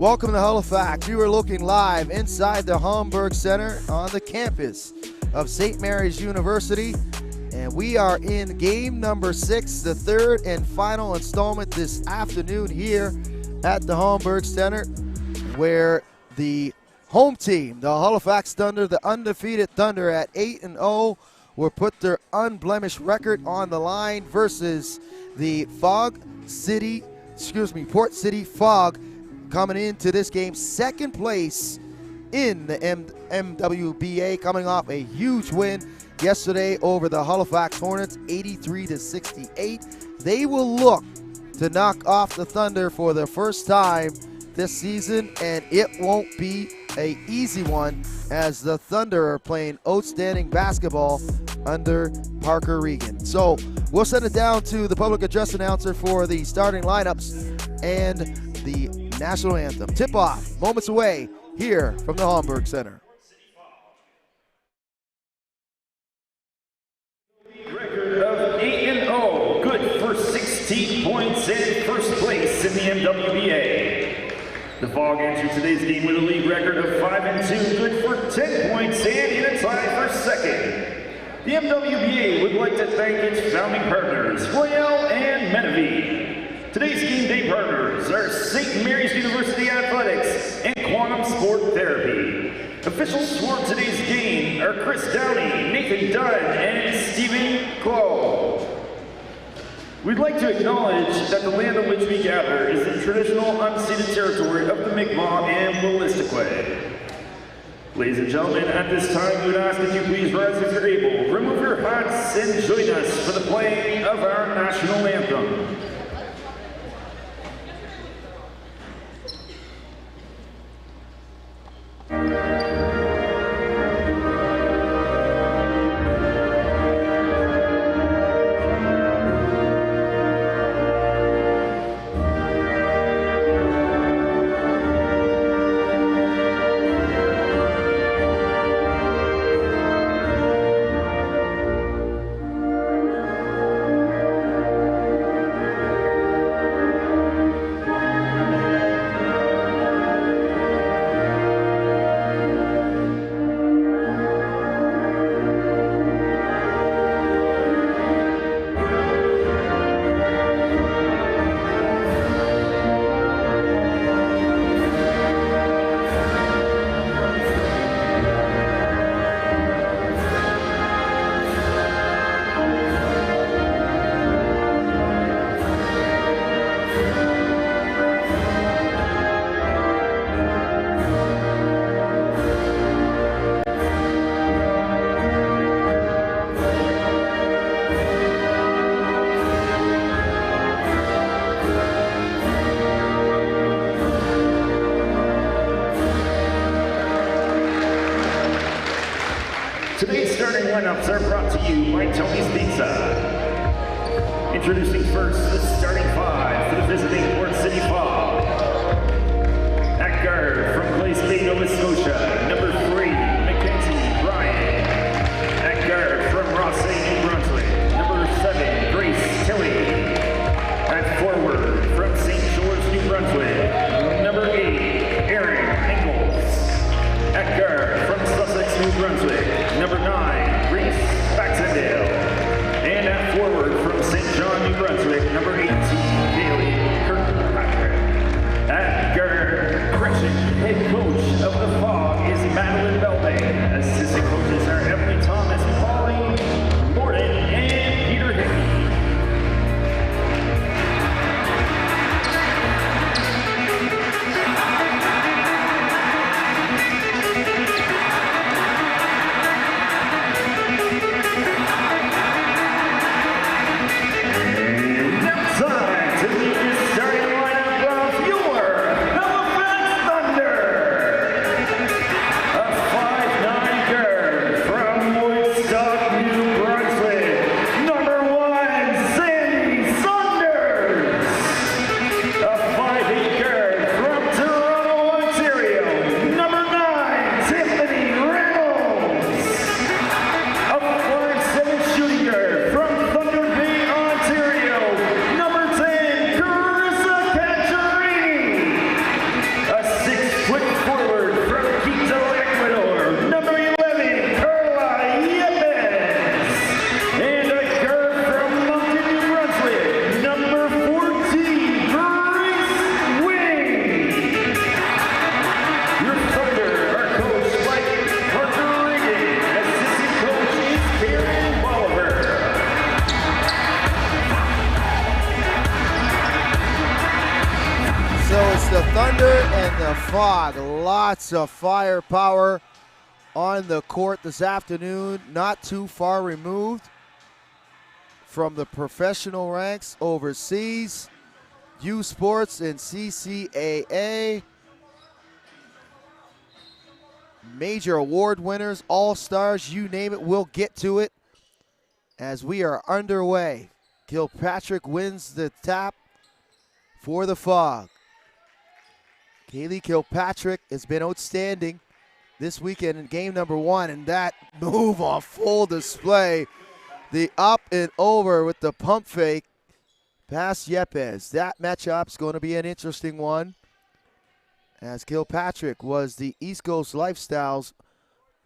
Welcome to Halifax. You are looking live inside the Homburg Center on the campus of St. Mary's University. And we are in game number 6, the third and final installment this afternoon here at the Homburg Center, where the home team, the Halifax Thunder, the undefeated Thunder at 8-0, will put their unblemished record on the line versus the Port City Fog, coming into this game second place in the MWBA, coming off a huge win yesterday over the Halifax Hornets, 83-68. They will look to knock off the Thunder for the first time this season, and it won't be an easy one, as the Thunder are playing outstanding basketball under Parker Regan. So we'll send it down to the public address announcer for the starting lineups and the national anthem. Tip-off moments away here from the Homburg Center. Record of 8-0, good for 16 points and first place in the MWBA. The Fog entered today's game with a league record of 5-2, good for 10 points and in a tie for second. The MWBA would like to thank its founding partners, Royale and Menavie. Today's game day partners are St. Mary's University Athletics and Quantum Sport Therapy. Officials for today's game are Chris Downey, Nathan Dunn, and Stephen Clow. We'd like to acknowledge that the land on which we gather is the traditional unceded territory of the Mi'kmaq and Wolastoqey. Ladies and gentlemen, at this time, we would ask that you please rise if you're able, remove your hats, and join us for the playing of our national anthem. Today's starting lineups are brought to you by Tony's Pizza. Introducing first the starting five for the visiting Port City Fog. At guard from Glace Bay, Nova Scotia, number 3, Mackenzie Bryan. At guard from Rossay, New Brunswick, number 7, Grace Tilley. At forward from St. George, New Brunswick, number 8, Aaron Ingalls. At guard from Sussex, New Brunswick, number 9, Reese Baxendale. And at forward from St. John, New Brunswick, number 18, Kaylee Kirkpatrick. At guard, correction, head coach of the Fog is Matt Thunder and the Fog. Lots of firepower on the court this afternoon, not too far removed from the professional ranks overseas, U Sports and CCAA. Major award winners, all-stars, you name it, we'll get to it as we are underway. Kilpatrick wins the tap for the Fog. Kaylee Kilpatrick has been outstanding this weekend in game number 1, and that move on full display. The up and over with the pump fake past Yepes. That matchup's going to be an interesting one, as Kilpatrick was the East Coast Lifestyles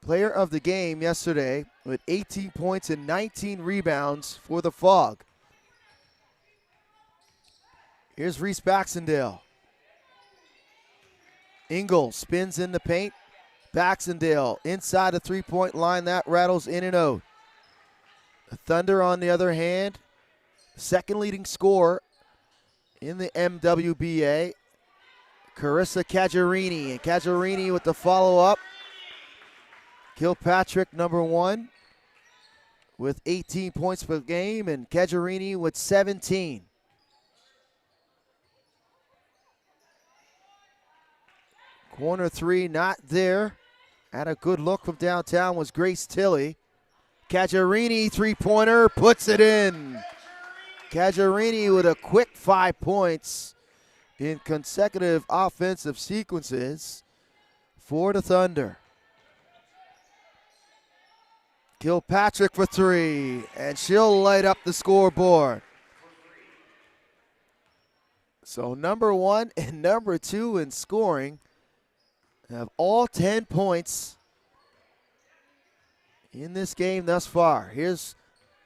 player of the game yesterday with 18 points and 19 rebounds for the Fog. Here's Reese Baxendale. Ingles spins in the paint. Baxendale inside the three-point line. That rattles in and out. The Thunder, on the other hand, second leading scorer in the MWBA, Carissa Caggiarini. And Caggiarini with the follow-up. Kilpatrick, number 1, with 18 points per game, and Caggiarini with 17. Corner 3 not there. Had a good look from downtown was Grace Tilley. Caggiarini, three-pointer, puts it in. Caggiarini with a quick 5 points in consecutive offensive sequences for the Thunder. Kilpatrick for 3, and she'll light up the scoreboard. So number 1 and number 2 in scoring have all 10 points in this game thus far. Here's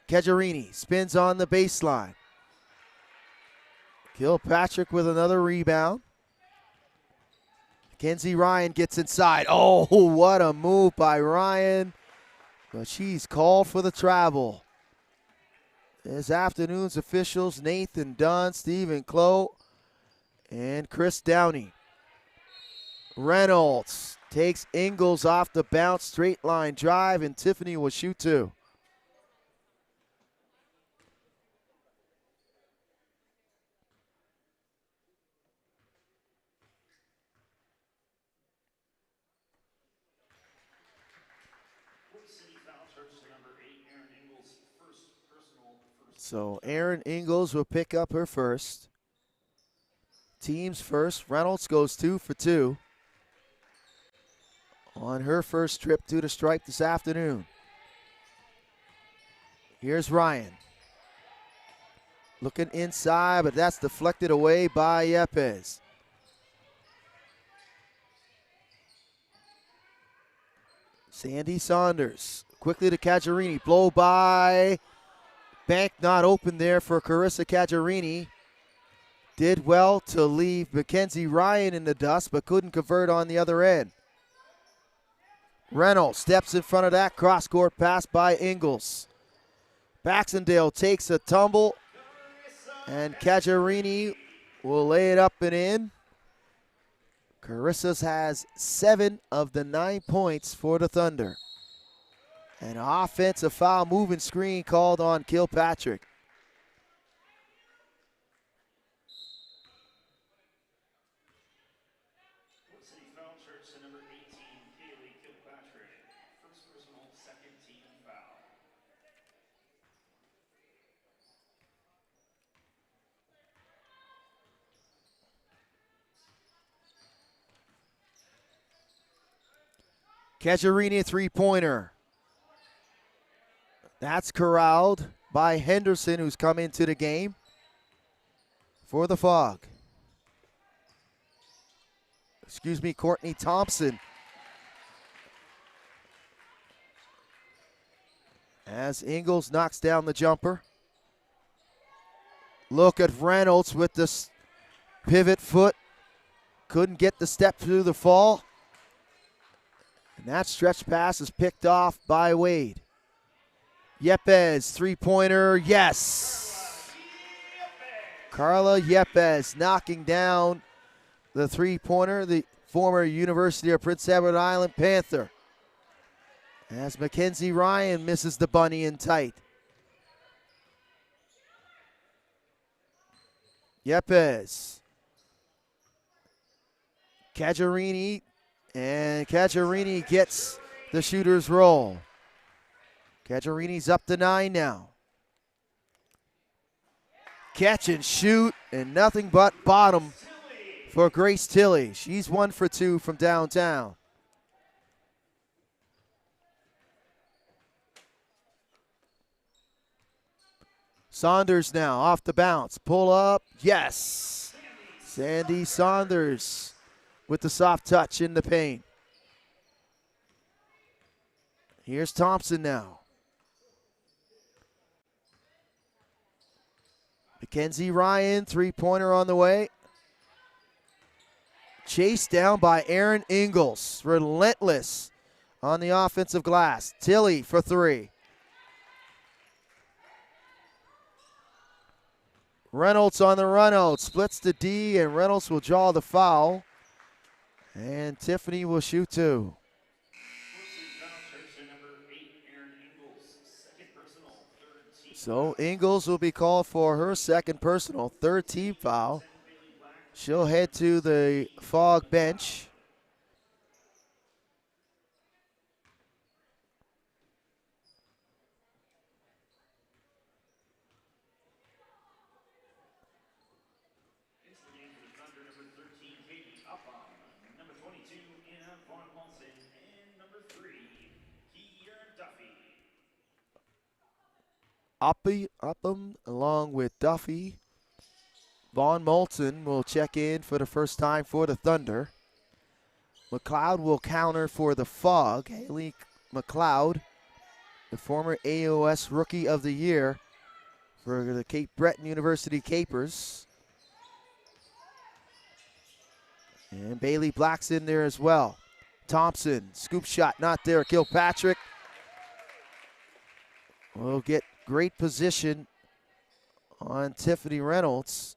Caggiarini, spins on the baseline. Kilpatrick with another rebound. Mackenzie Ryan gets inside. Oh, what a move by Ryan. But she's called for the travel. This afternoon's officials, Nathan Dunn, Stephen Clough, and Chris Downey. Reynolds takes Ingles off the bounce, straight line drive, and Tiffany will shoot 2. So Erin Ingles will pick up her first. Team's first. Reynolds goes 2 for 2 on her first trip to the stripe this afternoon. Here's Ryan. Looking inside, but that's deflected away by Yepes. Sandy Saunders quickly to Caggiarini. Blow by. Bank not open there for Carissa Caggiarini. Did well to leave Mackenzie Ryan in the dust, but couldn't convert on the other end. Reynolds steps in front of that cross-court pass by Ingles. Baxendale takes a tumble, and Caggiarini will lay it up and in. Carissa's has 7 of the 9 points for the Thunder. An offensive foul, moving screen called on Kilpatrick. Caggiarini, three-pointer. That's corralled by Henderson, who's come into the game for the Fog. Excuse me, Courtney Thompson. As Ingles knocks down the jumper. Look at Reynolds with this pivot foot. Couldn't get the step through the fall. And that stretch pass is picked off by Wade. Yepes, three-pointer, yes. Carla Yepes knocking down the three-pointer, the former University of Prince Edward Island Panther. As Mackenzie Ryan misses the bunny in tight. Yepes. Caggiarini, and Caggiarini gets the shooter's roll. Caggiarini's up to 9 now. Catch and shoot, and nothing but bottom for Grace Tilley. She's 1 for 2 from downtown. Saunders now off the bounce. Pull up. Yes. Sandy Saunders with the soft touch in the paint. Here's Thompson now. Mackenzie Ryan, three-pointer on the way. Chased down by Aaron Ingalls. Relentless on the offensive glass. Tilley for 3. Reynolds on the run out, splits the D, and Reynolds will draw the foul. And Tiffany will shoot 2. So Ingalls will be called for her second personal, 3rd team foul. She'll head to the Fog bench. Upham along with Duffy. Vaughn Moulton will check in for the first time for the Thunder. McLeod will counter for the Fog. Haley McLeod, the former AOS Rookie of the Year for the Cape Breton University Capers. And Bailey Black's in there as well. Thompson, scoop shot, not there. Kilpatrick will get great position on Tiffany Reynolds.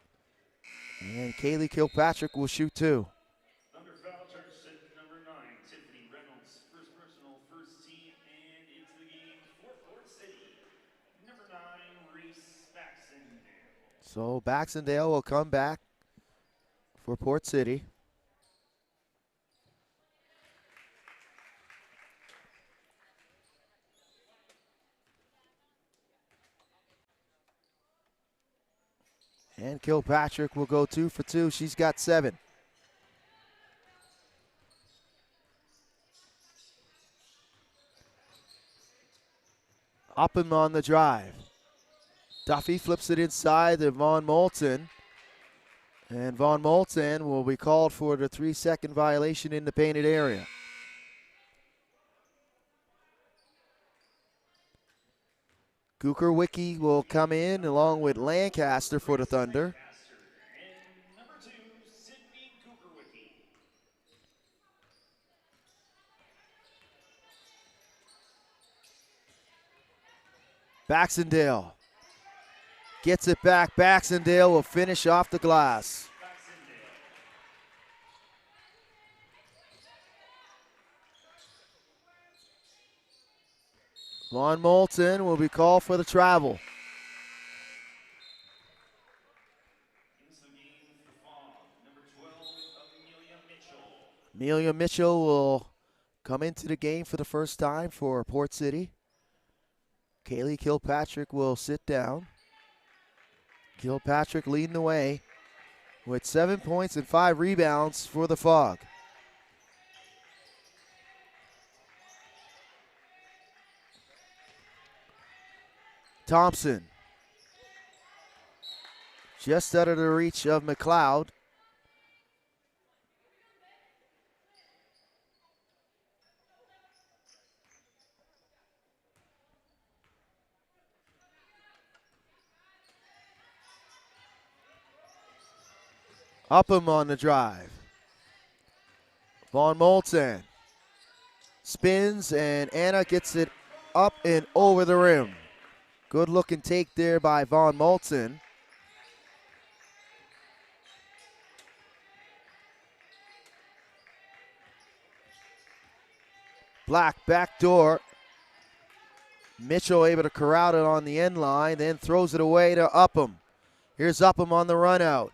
And Kaylee Kilpatrick will shoot 2. Under foul charge set number 9, Tiffany Reynolds, first personal, first team, and into the game for Port City. Number 9, Reese Baxendale. So Baxendale will come back for Port City. And Kilpatrick will go 2 for 2. She's got 7. Upham on the drive. Duffy flips it inside to Vaughn Moulton. And Vaughn Moulton will be called for the 3-second violation in the painted area. Gukerwicki will come in along with Lancaster for the Thunder. And number 2, Sydney Gukerwicki. Baxendale gets it back. Baxendale will finish off the glass. Vaughn Moulton will be called for the travel. Amelia Mitchell will come into the game for the first time for Port City. Kaylee Kilpatrick will sit down. Kilpatrick leading the way with 7 points and 5 rebounds for the Fog. Thompson, just out of the reach of McLeod. Upham on the drive. Vaughn Moulton spins, and Anna gets it up and over the rim. Good looking take there by Vaughn Moulton. Black backdoor. Mitchell able to corral it on the end line, then throws it away to Upham. Here's Upham on the run out.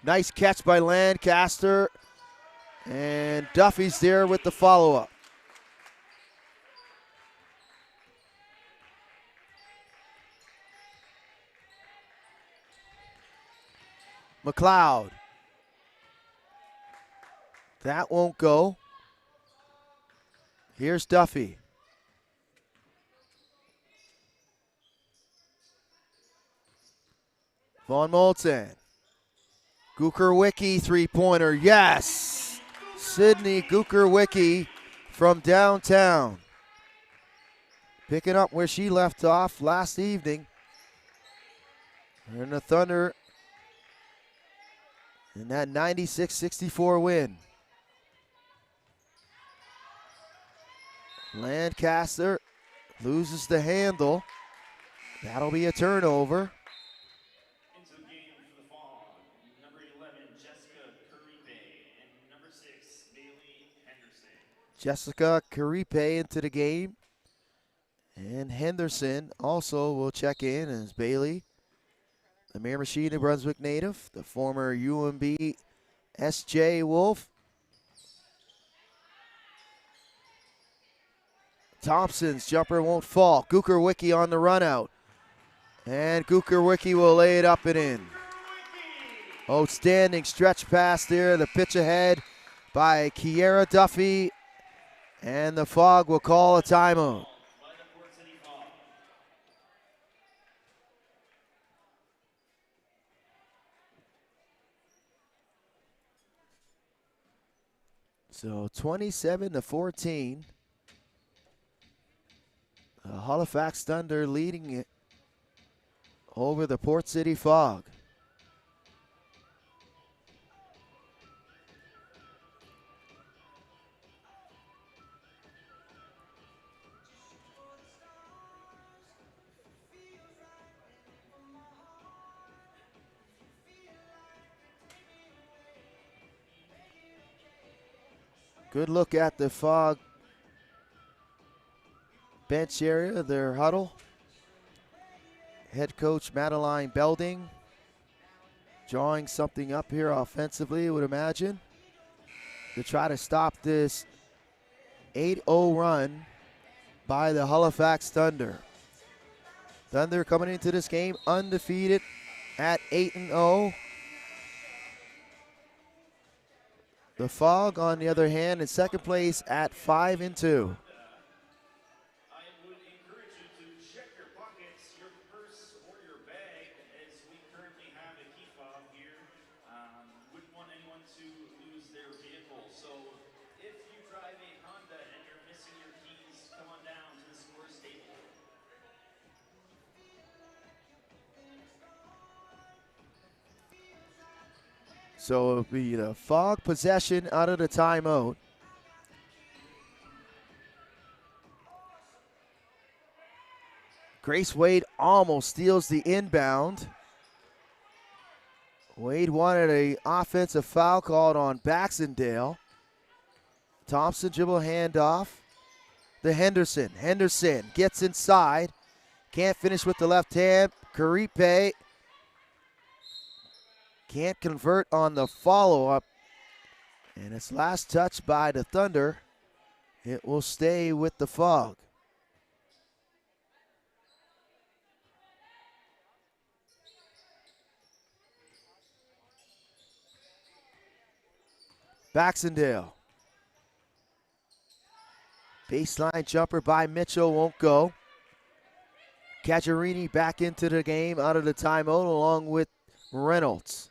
Nice catch by Lancaster. And Duffy's there with the follow-up. McLeod. That won't go. Here's Duffy. Von Molten. Gukerwicki three-pointer, yes! Sydney Gukerwicki from downtown. Picking up where she left off last evening. And the Thunder in that 96-64 win. Lancaster loses the handle. That'll be a turnover. Into the game for the Fog, number 11, Jessica Caripe, and number 6, Bailey Henderson. Jessica Caripe into the game. And Henderson also will check in as Bailey, the Miramichi, New Brunswick native, the former UMB SJ Wolf. Thompson's jumper won't fall. Gukerwicki on the run out. And Gukerwicki will lay it up and in. Outstanding stretch pass there. The pitch ahead by Kiera Duffy. And the Fog will call a timeout. So 27-14. The Halifax Thunder leading it over the Port City Fog. Good look at the Fog bench area, their huddle. Head coach Madeline Belding drawing something up here offensively, I would imagine, to try to stop this 8-0 run by the Halifax Thunder. Thunder coming into this game undefeated at 8-0. The Fog, on the other hand, in second place at 5-2. I would encourage you to check your pockets, your purse, or your bag, as we currently have a key fob here. Wouldn't want anyone to lose their vehicle. So if you drive a Honda and you're missing your keys, come on down to the scores table. So it'll be the Fog possession out of the timeout. Grace Wade almost steals the inbound. Wade wanted an offensive foul called on Baxendale. Thompson dribble handoff. The Henderson. Henderson gets inside. Can't finish with the left hand. Caripe can't convert on the follow-up. And its last touch by the Thunder. It will stay with the Fog. Baxendale. Baseline jumper by Mitchell won't go. Caggiarini back into the game out of the timeout along with Reynolds.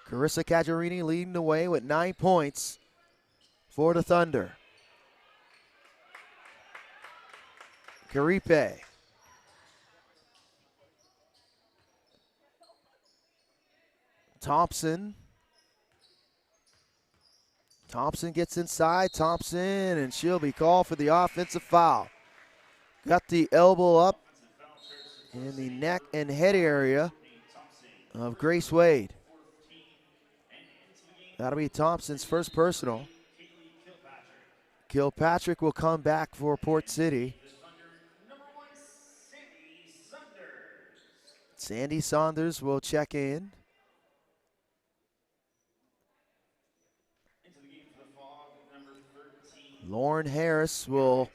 Carissa Caggiarini leading the way with 9 points for the Thunder. Caripe. Thompson. Thompson gets inside. Thompson, and she'll be called for the offensive foul. Got the elbow up in the neck and head area of Grace Wade. That'll be Thompson's first personal. Kilpatrick will come back for Port City. Sandy Saunders will check in. Lauren Harris will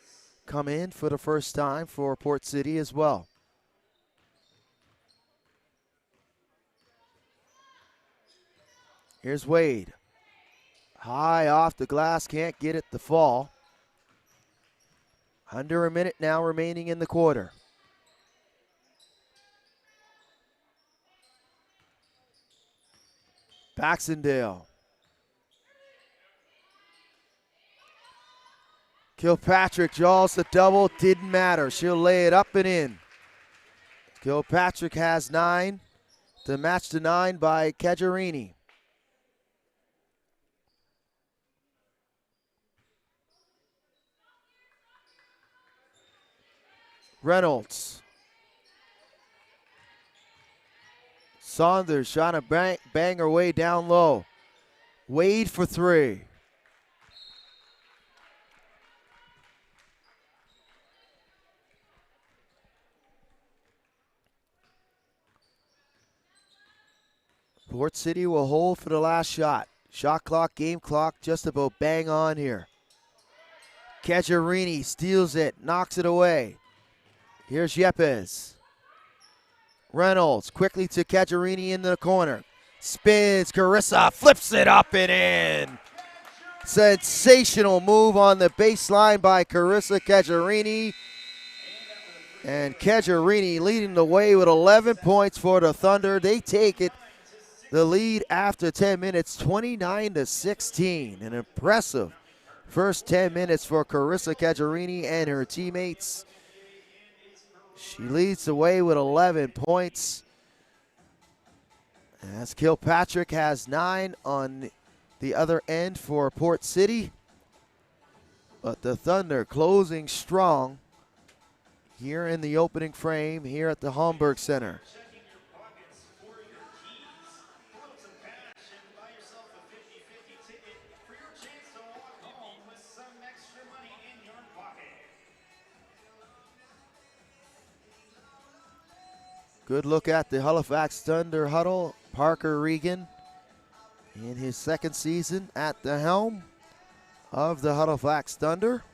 come in for the first time for Port City as well. Here's Wade. High off the glass, can't get it to fall. Under a minute now remaining in the quarter. Baxendale. Kilpatrick jaws the double, didn't matter. She'll lay it up and in. Kilpatrick has 9 to match the 9 by Cajarini. Reynolds. Saunders trying to bang her way down low. Wade for 3. Port City will hold for the last shot. Shot clock, game clock, just about bang on here. Cajarini steals it, knocks it away. Here's Yepes. Reynolds quickly to Cajarini in the corner. Spins, Carissa flips it up and in. Sensational move on the baseline by Carissa Cajarini. And Cajarini leading the way with 11 points for the Thunder. They take it, the lead after 10 minutes, 29-16. An impressive first 10 minutes for Carissa Cajarini and her teammates. She leads the way with 11 points. As Kilpatrick has 9 on the other end for Port City. But the Thunder closing strong here in the opening frame here at the Homburg Center. Good look at the Halifax Thunder huddle. Parker Regan in his second season at the helm of the Halifax Thunder.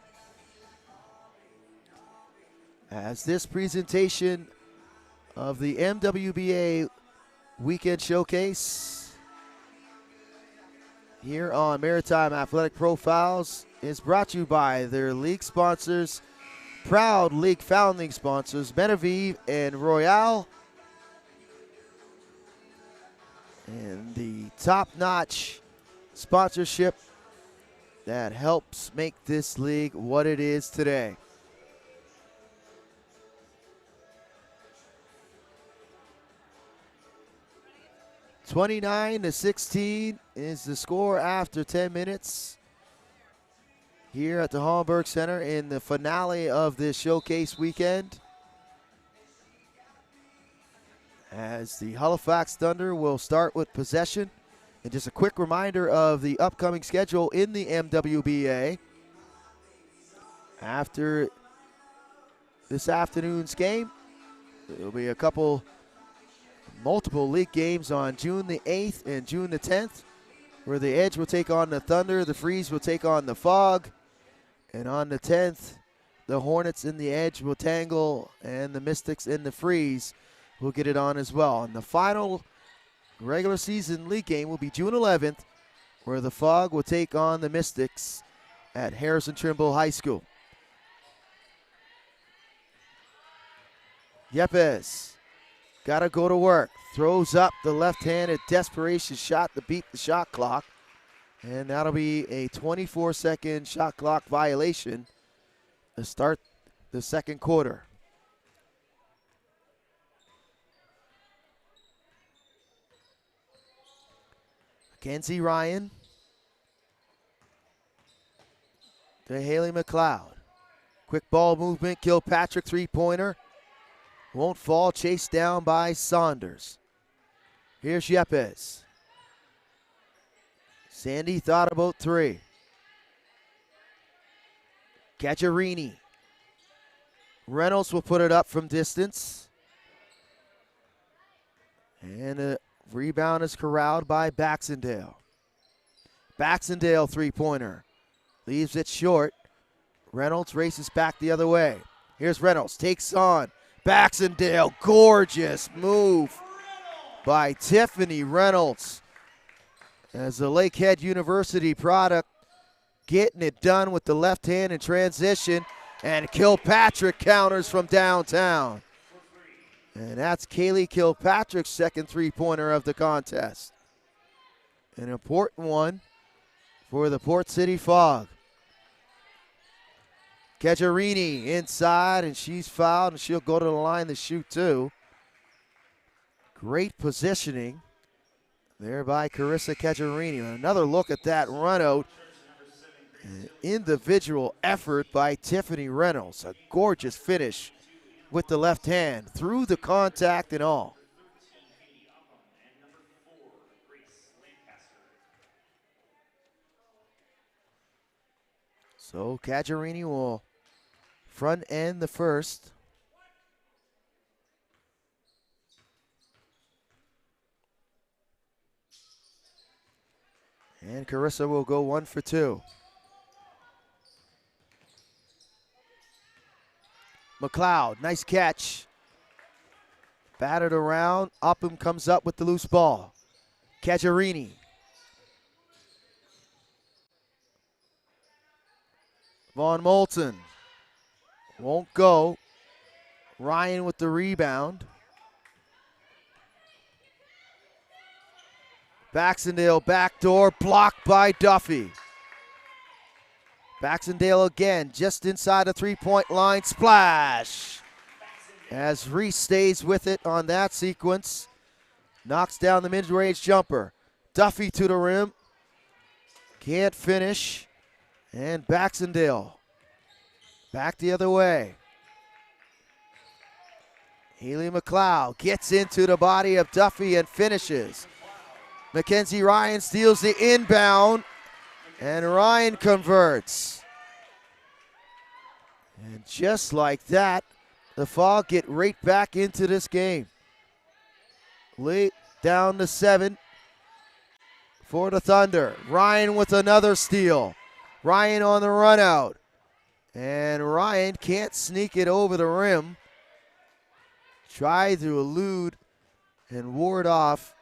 As this presentation of the MWBA Weekend Showcase here on Maritime Athletic Profiles is brought to you by their league sponsors, proud league founding sponsors, Benevieve and Royale, and the top-notch sponsorship that helps make this league what it is today. (29-16) is the score after 10 minutes here at the Homburg Center in the finale of this showcase weekend. As the Halifax Thunder will start with possession. And just a quick reminder of the upcoming schedule in the MWBA. After this afternoon's game, there will be multiple league games on June the 8th and June the 10th, where the Edge will take on the Thunder, the Freeze will take on the Fog, and on the 10th, the Hornets and the Edge will tangle, and the Mystics and the Freeze will get it on as well. And the final regular season league game will be June 11th, where the Fog will take on the Mystics at Harrison Trimble High School. Yepes got to go to work. Throws up the left-handed desperation shot to beat the shot clock. And that'll be a 24-second shot clock violation to start the second quarter. Kenzie Ryan to Haley McLeod. Quick ball movement, Kilpatrick three-pointer. Won't fall, chased down by Saunders. Here's Yepes. Sandy thought about 3. Caggiarini. Reynolds will put it up from distance. And a rebound is corralled by Baxendale. Baxendale three-pointer. Leaves it short. Reynolds races back the other way. Here's Reynolds, takes on Baxendale. Gorgeous move by Tiffany Reynolds. As a Lakehead University product, getting it done with the left hand in transition. And Kilpatrick counters from downtown. And that's Kaylee Kilpatrick's second three-pointer of the contest. An important one for the Port City Fog. Caggiarini inside, and she's fouled, and she'll go to the line to shoot too. Great positioning there by Carissa Caggiarini. Another look at that run out. An individual effort by Tiffany Reynolds. A gorgeous finish with the left hand, through the contact and all. So Caggiarini will front end the first. And Carissa will go 1 for 2. McLeod, nice catch. Batted around. Upham comes up with the loose ball. Caggiarini. Von Moulton won't go. Ryan with the rebound. Baxendale backdoor, blocked by Duffy. Baxendale again, just inside the three-point line, splash. As Reese stays with it on that sequence. Knocks down the mid-range jumper. Duffy to the rim. Can't finish. And Baxendale back the other way. Haley McLeod gets into the body of Duffy and finishes. Mackenzie Ryan steals the inbound, and Ryan converts. And just like that, the Fog get right back into this game. Late down to 7 for the Thunder. Ryan with another steal. Ryan on the run out. And Ryan can't sneak it over the rim. Tried to elude and ward off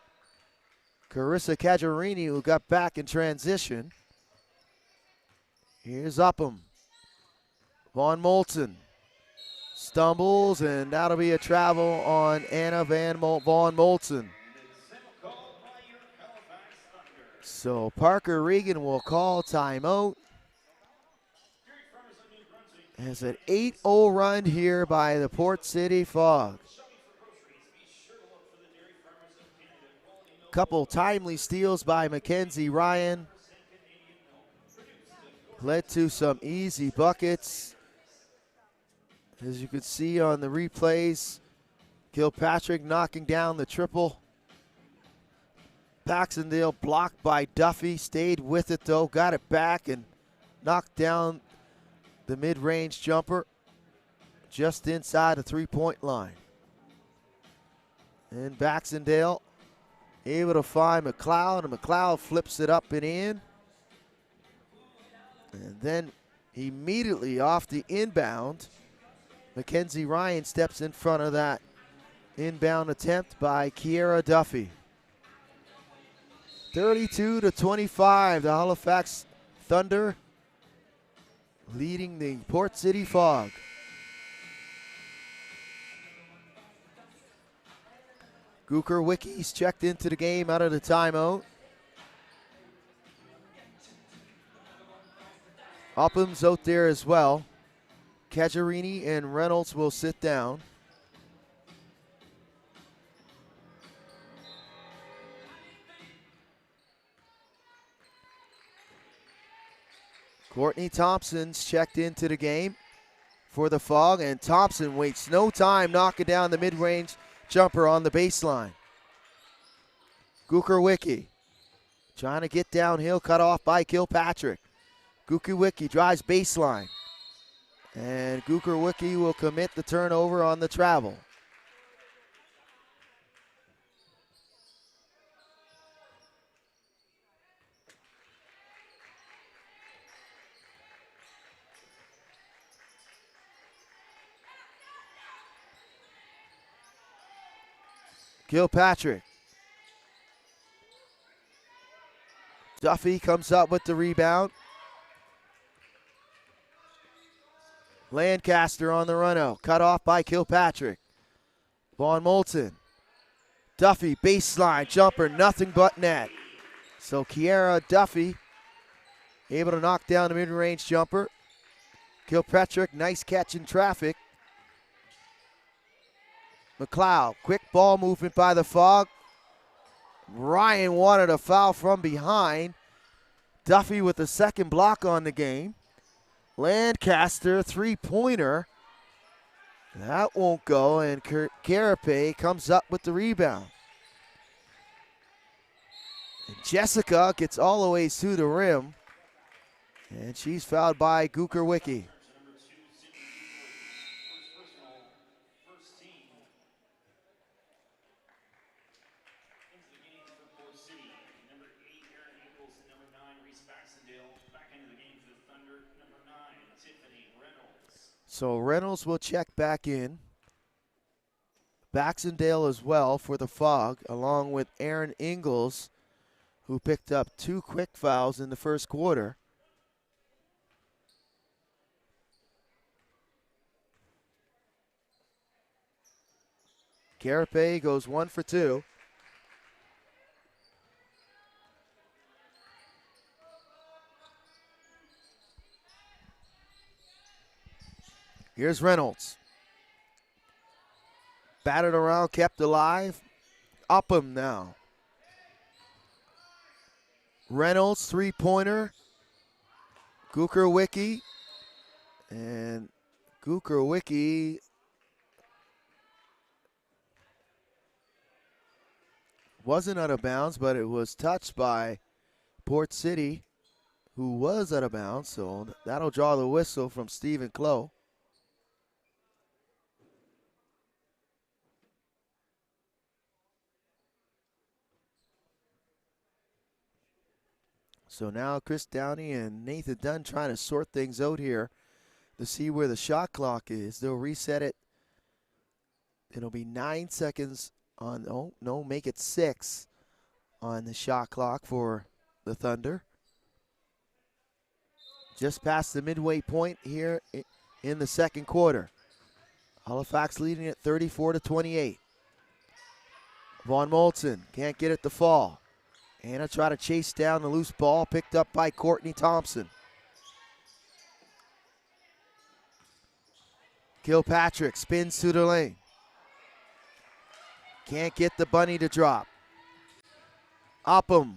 Carissa Caggiarini, who got back in transition. Here's Upham. Von Moulton stumbles, and that'll be a travel on Anna Von Moulton. So Parker Regan will call timeout. As an 8-0 run here by the Port City Fog. Couple timely steals by Mackenzie Ryan. Led to some easy buckets. As you can see on the replays, Kilpatrick knocking down the triple. Baxendale blocked by Duffy, stayed with it though, got it back and knocked down the mid-range jumper just inside the three-point line. And Baxendale able to find McLeod, and McLeod flips it up and in. And then immediately off the inbound, Mackenzie Ryan steps in front of that inbound attempt by Kiera Duffy. 32-25, the Halifax Thunder leading the Port City Fog. Gooker Wickies checked into the game out of the timeout. Upham's out there as well. Caggiarini and Reynolds will sit down. Courtney Thompson's checked into the game for the Fog, and Thompson waits no time knocking down the mid-range jumper on the baseline. Gooker Wicki trying to get downhill, cut off by Kilpatrick. Gooker Wicki drives baseline. And Gukerwicki will commit the turnover on the travel. Kilpatrick. Duffy comes up with the rebound. Lancaster on the run out. Cut off by Kilpatrick. Von Moulton. Duffy, baseline jumper, nothing but net. So Kiera Duffy able to knock down the mid-range jumper. Kilpatrick, nice catch in traffic. McLeod, quick ball movement by the Fog. Ryan wanted a foul from behind. Duffy with the second block on the game. Lancaster, three-pointer. That won't go, and Carapace comes up with the rebound. And Jessica gets all the way to the rim, and she's fouled by Gukerwicki. So Reynolds will check back in. Baxendale as well for the Fog, along with Aaron Ingalls, who picked up 2 quick fouls in the first quarter. Carapace goes 1 for 2. Here's Reynolds. Batted around, kept alive. Upham now. Reynolds, three-pointer. Gukerwicki. And Gukerwicki wasn't out of bounds, but it was touched by Port City, who was out of bounds. So that'll draw the whistle from Stephen Clough. So now Chris Downey and Nathan Dunn trying to sort things out here to see where the shot clock is. They'll reset it. It'll be 9 seconds on, oh, no, make it 6 on the shot clock for the Thunder. Just past the midway point here in the second quarter. Halifax leading at 34-28. Von Moulton can't get it to fall. Anna try to chase down the loose ball, picked up by Courtney Thompson. Kilpatrick spins to the lane. Can't get the bunny to drop. Upham.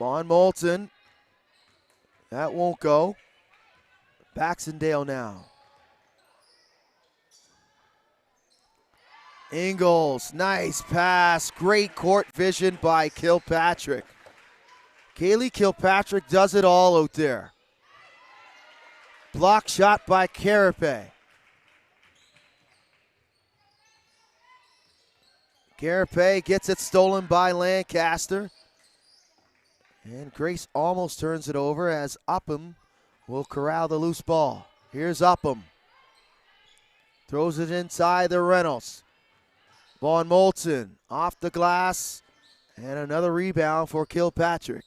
Von Moulton. That won't go. Baxendale now. Ingalls, nice pass. Great court vision by Kilpatrick. Kaylee Kilpatrick does it all out there. Block shot by Carapace. Carapace gets it stolen by Lancaster. And Grace almost turns it over as Upham will corral the loose ball. Here's Upham. Throws it inside the Reynolds. Von Moulton off the glass, and another rebound for Kilpatrick.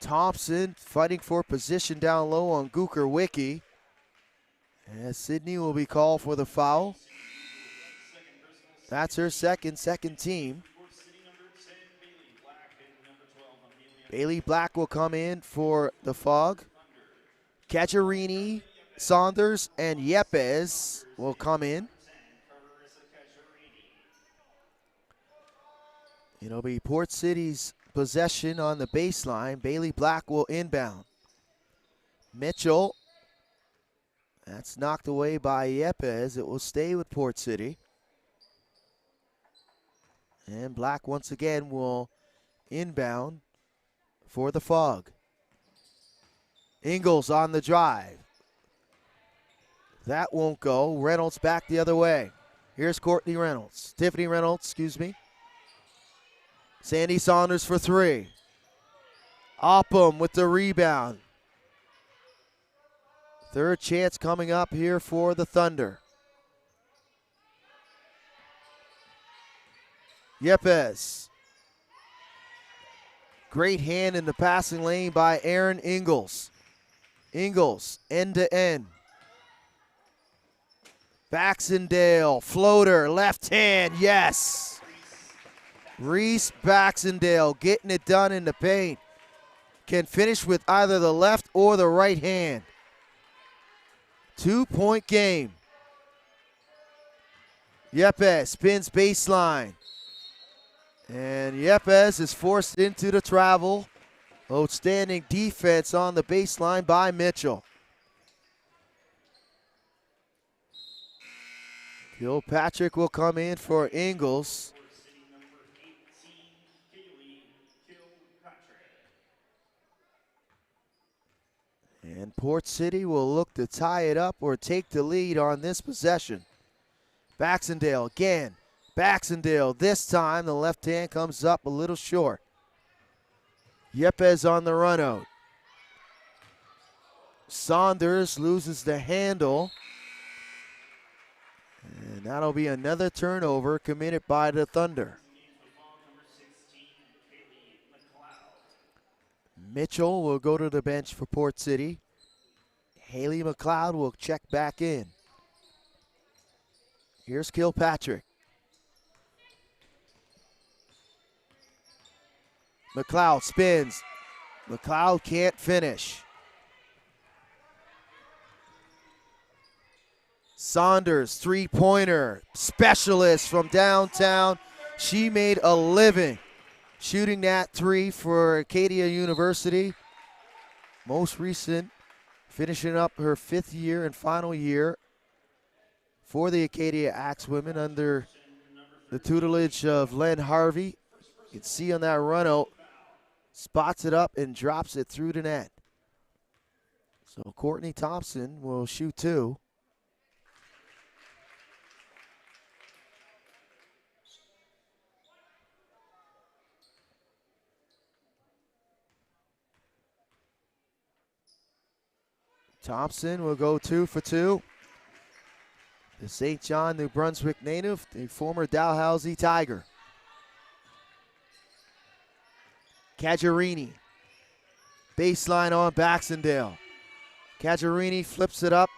Thompson fighting for position down low on Gukerwicki. And Sydney will be called for the foul. That's her second team. Bailey Black will come in for the Fog. Cacciarini, Saunders, and Yepes will come in. It'll be Port City's possession on the baseline. Bailey Black will inbound. Mitchell, that's knocked away by Yepes. It will stay with Port City. And Black once again will inbound for the Fog. Ingles on the drive. That won't go. Reynolds back the other way. Here's Tiffany Reynolds, excuse me. Sandy Saunders for three. Oppum with the rebound. Third chance coming up here for the Thunder. Yepes. Great hand in the passing lane by Aaron Ingles. Ingles, end to end. Baxendale, floater, left hand, yes. Reese Baxendale getting it done in the paint. Can finish with either the left or the right hand. 2-point game. Yepes spins baseline. And Yepes is forced into the travel. Outstanding defense on the baseline by Mitchell. Kilpatrick will come in for Ingles. And Port City will look to tie it up or take the lead on this possession. Baxendale again. Baxendale this time. The left hand comes up a little short. Yepes on the run out. Saunders loses the handle. And that'll be another turnover committed by the Thunder. Mitchell will go to the bench for Port City. Haley McLeod will check back in. Here's Kilpatrick. McLeod spins. McLeod can't finish. Saunders, three-pointer, specialist from downtown. She made a living shooting that three for Acadia University. Most recent, finishing up her 5th year and final year for the Acadia Axe women under the tutelage of Len Harvey. You can see on that run out, spots it up and drops it through the net. So Courtney Thompson will shoot two. Thompson will go 2 for 2. The St. John, New Brunswick native, the former Dalhousie Tiger. Cajarini. Baseline on Baxendale. Cajarini flips it up,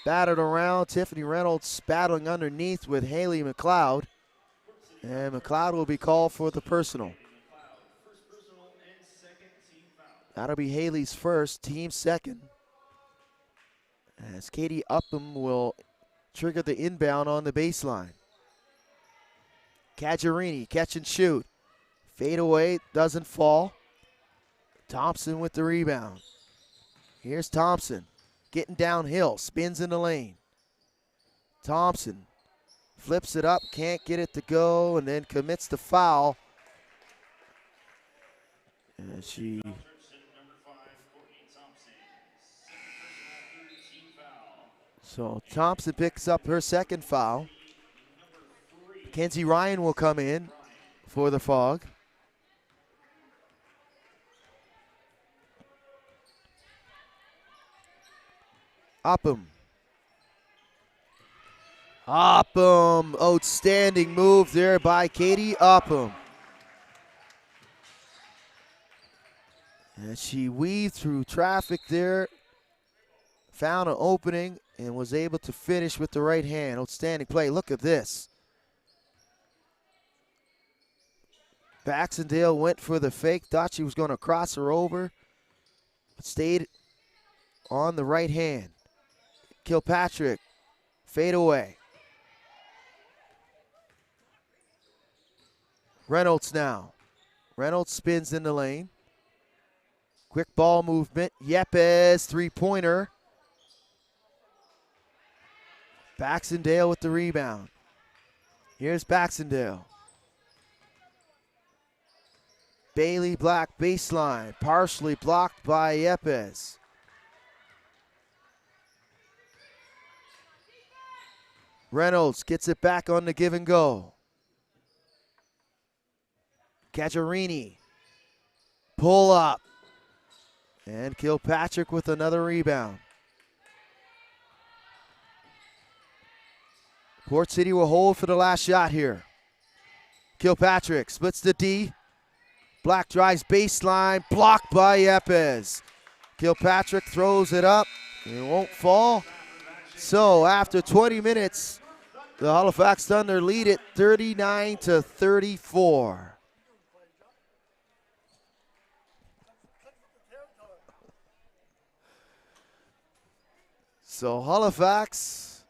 batted around. Tiffany Reynolds battling underneath with Haley McLeod. And McLeod will be called for the personal. That'll be Haley's first, team second. As Katie Upham will trigger the inbound on the baseline. Cajarini, catch and shoot. Fade away, doesn't fall. Thompson with the rebound. Here's Thompson, getting downhill, spins in the lane. Thompson flips it up, can't get it to go, and then commits the foul. And she... So Thompson picks up her second foul. Mackenzie Ryan will come in for the Fog. Upham. Upham, outstanding move there by Katie Upham. And she weaved through traffic there, found an opening, and was able to finish with the right hand. Outstanding play. Look at this. Baxendale went for the fake, thought she was going to cross her over, but stayed on the right hand. Kilpatrick, fade away. Reynolds now. Reynolds spins in the lane. Quick ball movement. Yepes, three-pointer. Baxendale with the rebound. Here's Baxendale. Bailey Black baseline, partially blocked by Yepes. Reynolds gets it back on the give and go. Caggiarini, pull up. And Kilpatrick with another rebound. Port City will hold for the last shot here. Kilpatrick splits the D. Black drives baseline, blocked by Yepes. Kilpatrick throws it up. It won't fall. So after 20 minutes, the Halifax Thunder lead it 39-34. So Halifax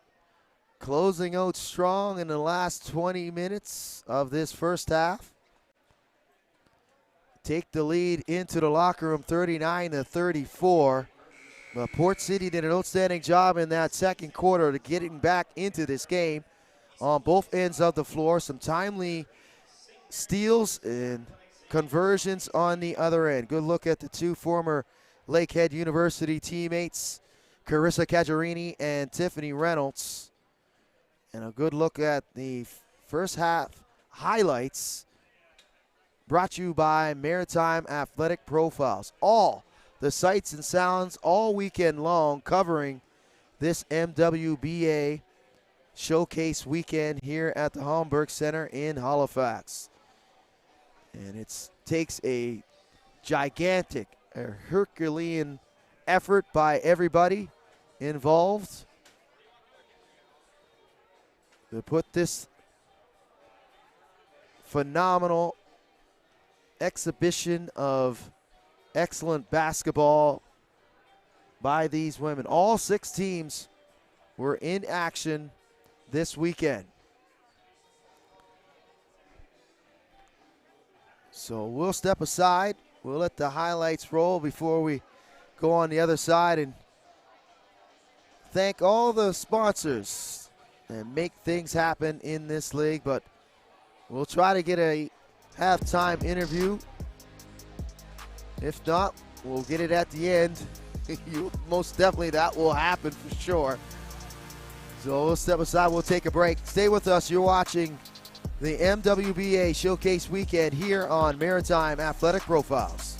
closing out strong in the last 20 minutes of this first half. Take the lead into the locker room 39-34. But Port City did an outstanding job in that second quarter to getting back into this game on both ends of the floor. Some timely steals and conversions on the other end. Good look at the two former Lakehead University teammates, Carissa Caggiarini and Tiffany Reynolds. And a good look at the first half highlights brought to you by Maritime Athletic Profiles. All the sights and sounds all weekend long covering this MWBA showcase weekend here at the Homburg Center in Halifax. And it takes a gigantic, Herculean effort by everybody involved to put this phenomenal exhibition of excellent basketball by these women. All 6 teams were in action this weekend. So we'll step aside. We'll let the highlights roll before we go on the other side and thank all the sponsors and make things happen in this league. But we'll try to get a halftime interview. If not, we'll get it at the end. Most definitely that will happen for sure. So we'll step aside, we'll take a break. Stay with us. You're watching the MWBA Showcase Weekend here on Maritime Athletic Profiles.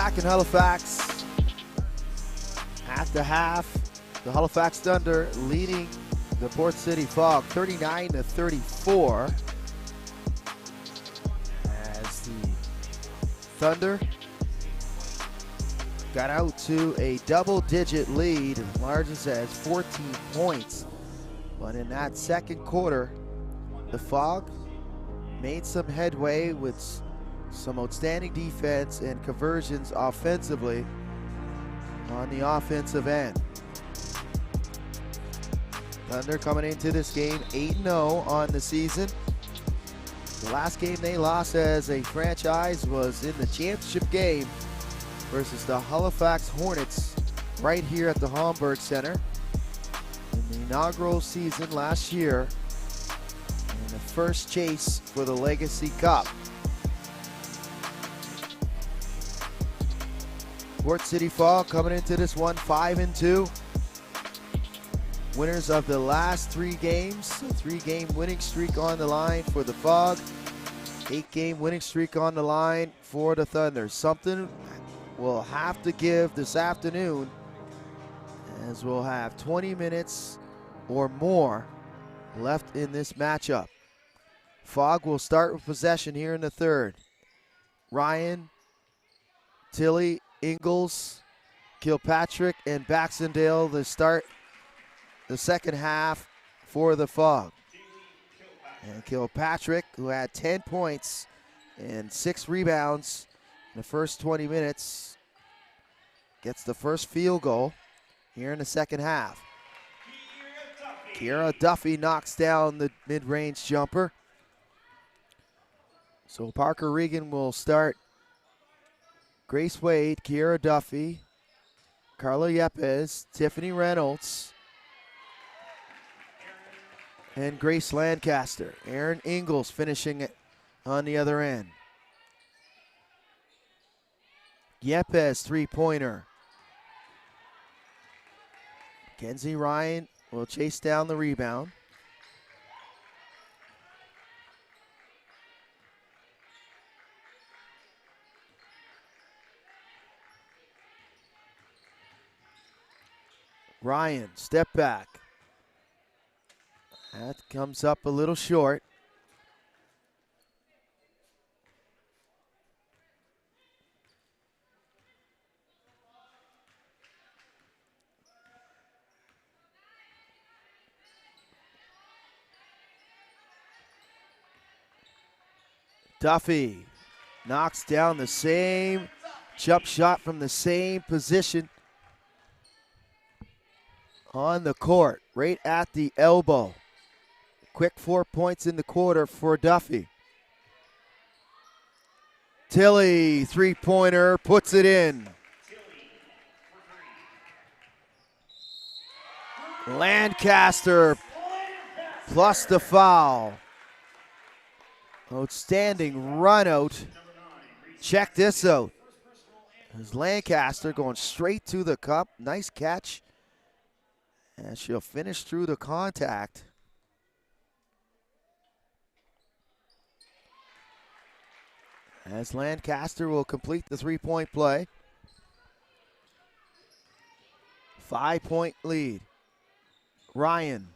back in Halifax. At the half, the Halifax Thunder leading the Port City Fog 39-34. As the Thunder got out to a double-digit lead, as large as 14 points. But in that second quarter, the Fog made some headway with some outstanding defense and conversions offensively on the offensive end. Thunder coming into this game 8-0 on the season. The last game they lost as a franchise was in the championship game versus the Halifax Hornets right here at the Hamburg Center in the inaugural season last year in the first chase for the Legacy Cup. Port City Fog coming into this one 5-2. Winners of the last 3 games, a 3-game winning streak on the line for the Fog, 8-game winning streak on the line for the Thunder. Something we'll have to give this afternoon, as we'll have 20 minutes or more left in this matchup. Fog will start with possession here in the third. Ryan, Tilly, Ingles, Kilpatrick, and Baxendale to start the second half for the Fog. And Kilpatrick, who had 10 points and 6 rebounds in the first 20 minutes, gets the first field goal here in the second half. Kira Duffy knocks down the mid-range jumper. So Parker Regan will start. Grace Wade, Kira Duffy, Carla Yepes, Tiffany Reynolds, and Grace Lancaster. Erin Ingles finishing it on the other end. Yepes, three-pointer. Kenzie Ryan will chase down the rebound. Ryan, step back. That comes up a little short. Duffy knocks down the same jump shot from the same position on the court, right at the elbow. Quick 4 points in the quarter for Duffy. Tilly, three-pointer, puts it in. Lancaster plus the foul. Outstanding run out. Check this out. There's Lancaster going straight to the cup. Nice catch. And she'll finish through the contact. As Lancaster will complete the three-point play. 5-point lead. Ryan.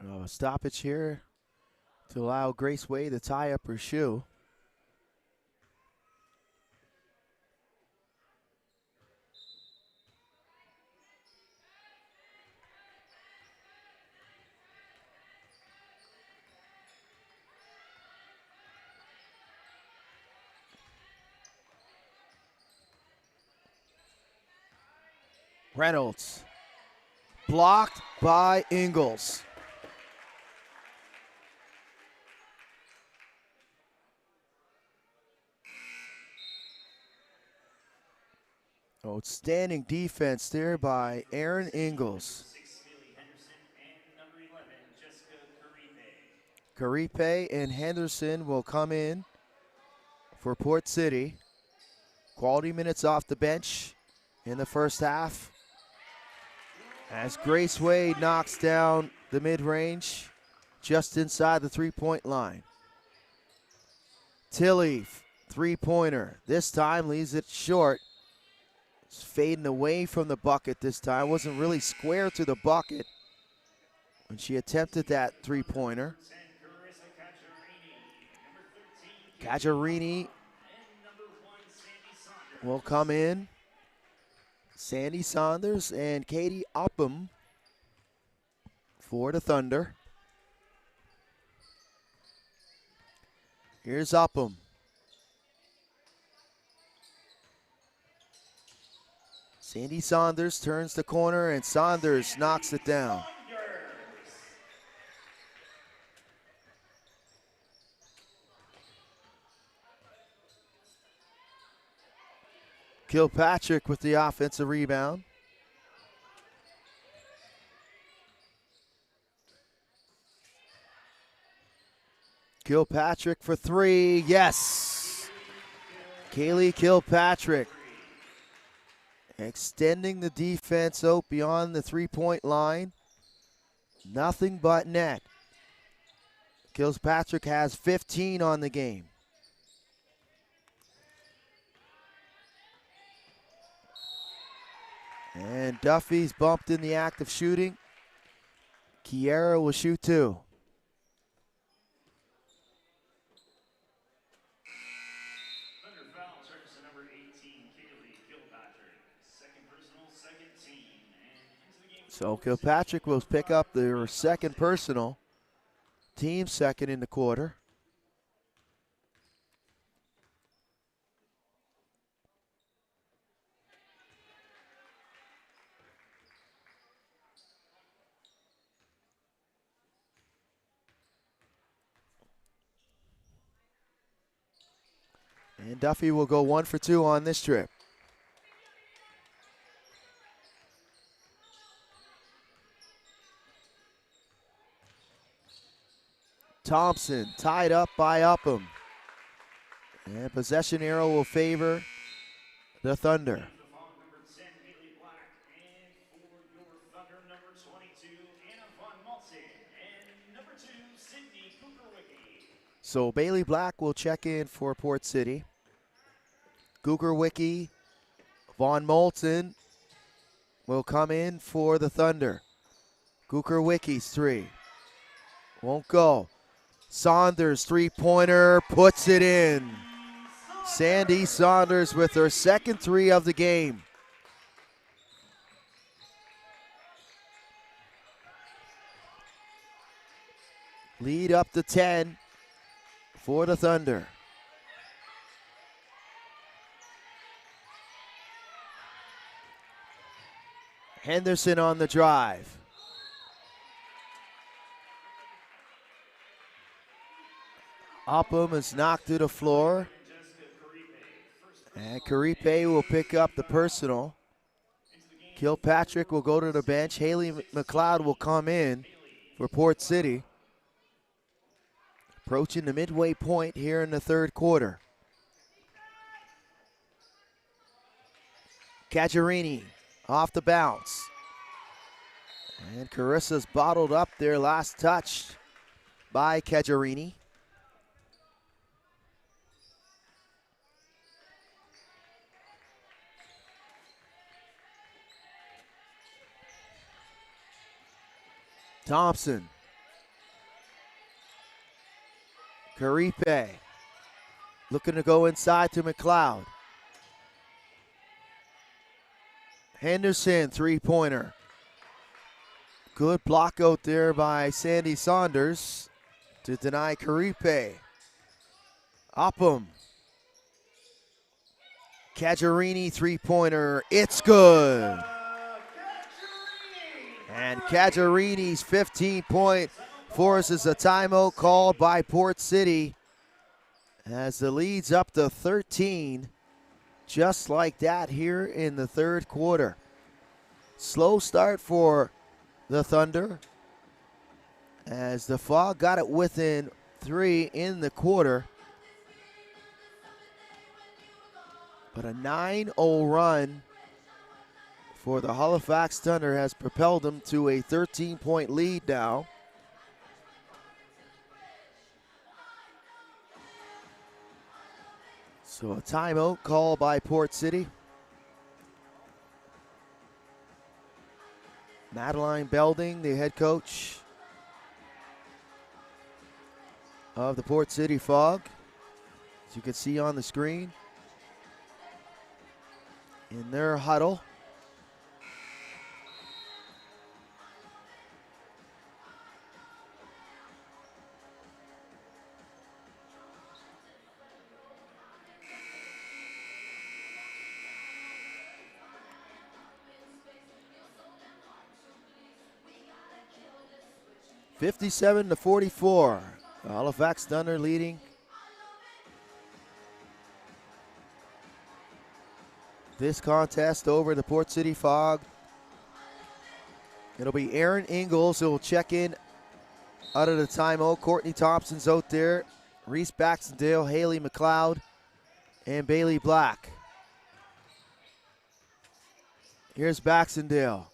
A stoppage here to allow Grace Wade to tie up her shoe. Reynolds blocked by Ingles. Outstanding defense there by Erin Ingles. Karipe and Henderson will come in for Port City. Quality minutes off the bench in the first half. As Grace Wade knocks down the mid-range just inside the three-point line. Tilly, three-pointer. This time leaves it short. It's fading away from the bucket this time. Wasn't really square to the bucket when she attempted that three-pointer. Cajarini will come in. Sandy Saunders and Katie Upham for the Thunder. Here's Upham. Sandy Saunders turns the corner and Saunders knocks it down. Kilpatrick with the offensive rebound. Kilpatrick for three, yes! Kaylee Kilpatrick extending the defense out beyond the three-point line. Nothing but net. Kilpatrick has 15 on the game. And Duffy's bumped in the act of shooting. Kiera will shoot two. Thunder foul charges to number 18, Kaylee Kilpatrick. Second personal, second team. And into the game. So Kilpatrick will pick up their second personal. Team second in the quarter. And Duffy will go 1 for 2 on this trip. Thompson tied up by Upham. And possession arrow will favor the Thunder. Number 10, Bailey Black. And for your Thunder, number 22, Anna Von Malton. And number 2, Sydney Kukerwicki. So Bailey Black will check in for Port City. Gugerwicki, Von Moulton will come in for the Thunder. Gugerwicki's three. Won't go. Saunders, three-pointer, puts it in. Sandy Saunders with her second three of the game. Lead up to 10 for the Thunder. Henderson on the drive. Upham is knocked to the floor. And Karipe will pick up the personal. Kilpatrick will go to the bench. Haley McLeod will come in for Port City. Approaching the midway point here in the third quarter. Cajarini off the bounce. And Carissa's bottled up their last touch by Cajarini. Thompson. Karipe looking to go inside to McLeod. Henderson, three-pointer. Good block out there by Sandy Saunders to deny Karipe. Upham. Cajarini, three-pointer. It's good. And Cajarini's 15-point forces a timeout called by Port City as the lead's up to 13. Just like that here in the third quarter. Slow start for the Thunder as the Fog got it within 3 in the quarter. But a 9-0 run for the Halifax Thunder has propelled them to a 13-point lead now. So a timeout call by Port City. Madeline Belding, the head coach of the Port City Fog, as you can see on the screen, in their huddle. (57-44). The Halifax Thunder leading this contest over the Port City Fog. It'll be Aaron Ingalls who will check in out of the timeout. Courtney Thompson's out there. Reese Baxendale, Haley McLeod, and Bailey Black. Here's Baxendale.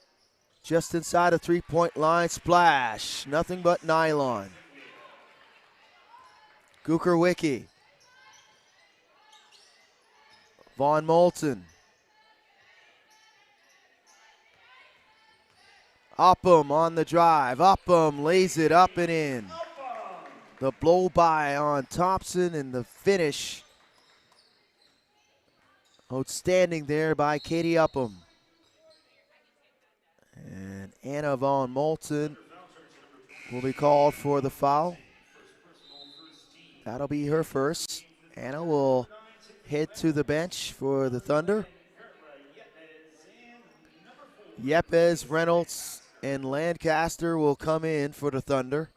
Just inside the three-point line, splash. Nothing but nylon. Gukerwicki. Von Moulton. Upham on the drive. Upham lays it up and in. The blow by on Thompson and the finish. Outstanding there by Katie Upham. And Anna Von Moulton will be called for the foul. That'll be her first. Anna will head to the bench for the Thunder. Yepes, Reynolds, and Lancaster will come in for the Thunder.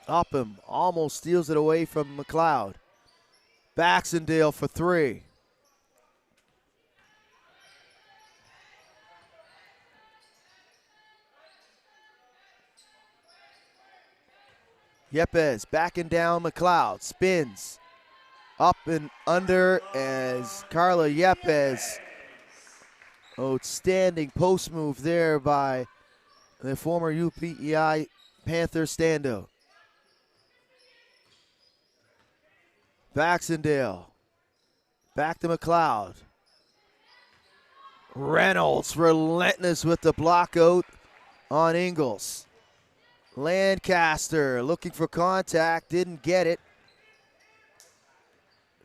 Upham almost steals it away from McLeod. Baxendale for three. Yepes backing down McLeod. Spins. Up and under as Carla Yepes. Outstanding post move there by the former UPEI Panther standout. Baxendale. Back to McLeod. Reynolds relentless with the block out on Ingalls. Lancaster looking for contact, didn't get it.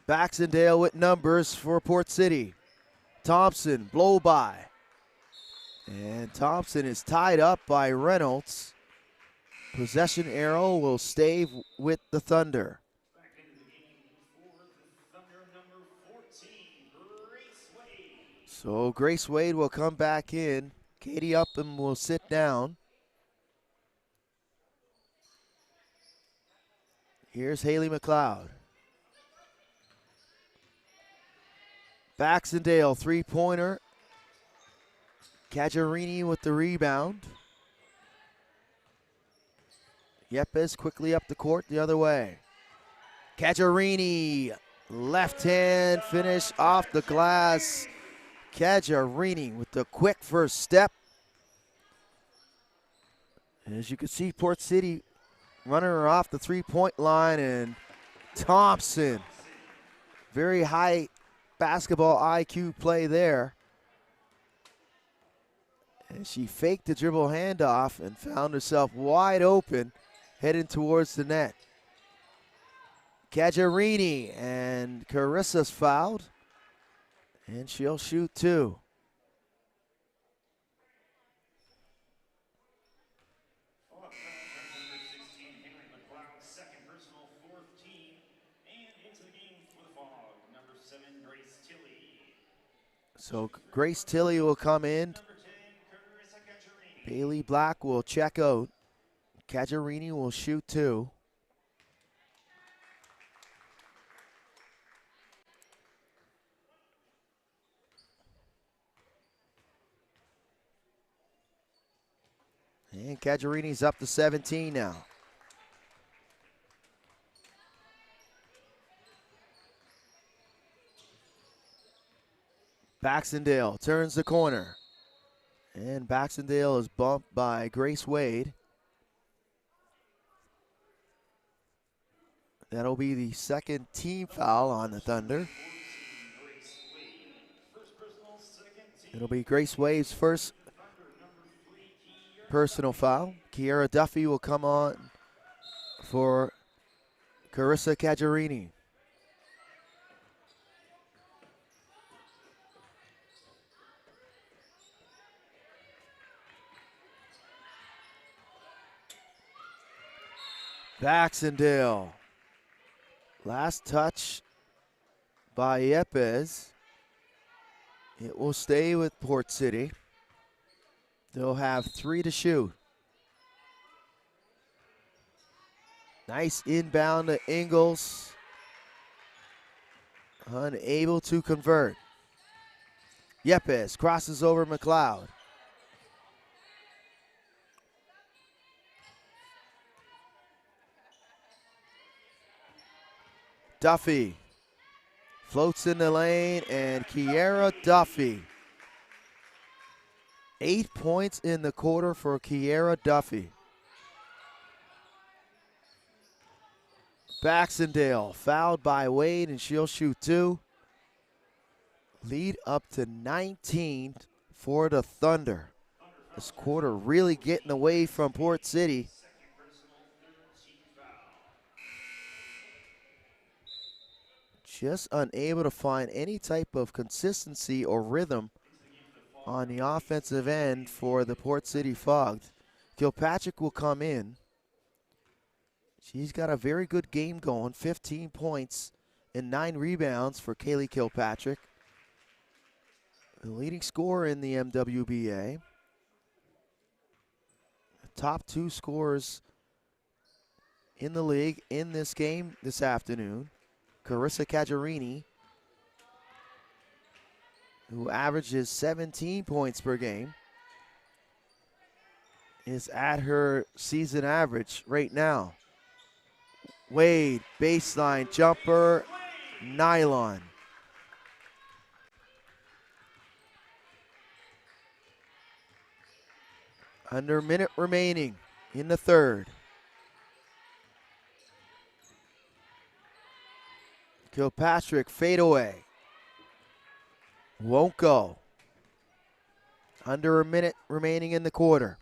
Baxendale with numbers for Port City. Thompson, blow by. And Thompson is tied up by Reynolds. Possession arrow will stay with the Thunder. So Grace Wade will come back in. Katie Upham will sit down. Here's Haley McLeod. Baxendale, three-pointer. Cajarini with the rebound. Yepes quickly up the court the other way. Cajarini, left hand finish off the glass. Cajarini with the quick first step. As you can see, Port City running her off the three-point line, and Thompson, very high basketball IQ play there. And she faked the dribble handoff and found herself wide open heading towards the net. Cajarini, and Carissa's fouled, and she'll shoot two. So Grace Tilley will come in. Bailey Black will check out. Cajarini will shoot two. And Caggiarini's up to 17 now. Baxendale turns the corner. And Baxendale is bumped by Grace Wade. That'll be the second team foul on the Thunder. It'll be Grace Wade's first personal foul. Kiera Duffy will come on for Carissa Caggiarini. Baxendale. Last touch by Yepes. It will stay with Port City. They'll have 3 to shoot. Nice inbound to Ingles. Unable to convert. Yepes crosses over McLeod. Duffy floats in the lane, and Kiera Duffy. 8 points in the quarter for Kiera Duffy. Baxendale fouled by Wade, and she'll shoot 2. Lead up to 19 for the Thunder. This quarter really getting away from Port City. Just unable to find any type of consistency or rhythm on the offensive end for the Port City Fogged. Kilpatrick will come in. She's got a very good game going, 15 points and 9 rebounds for Kaylee Kilpatrick. The leading scorer in the MWBA. The top 2 scorers in the league in this game this afternoon. Carissa Caggiarini, who averages 17 points per game, is at her season average right now. Wade, baseline jumper, nylon. Under a minute remaining in the third. Kilpatrick fadeaway. Won't go. Under a minute remaining in the quarter.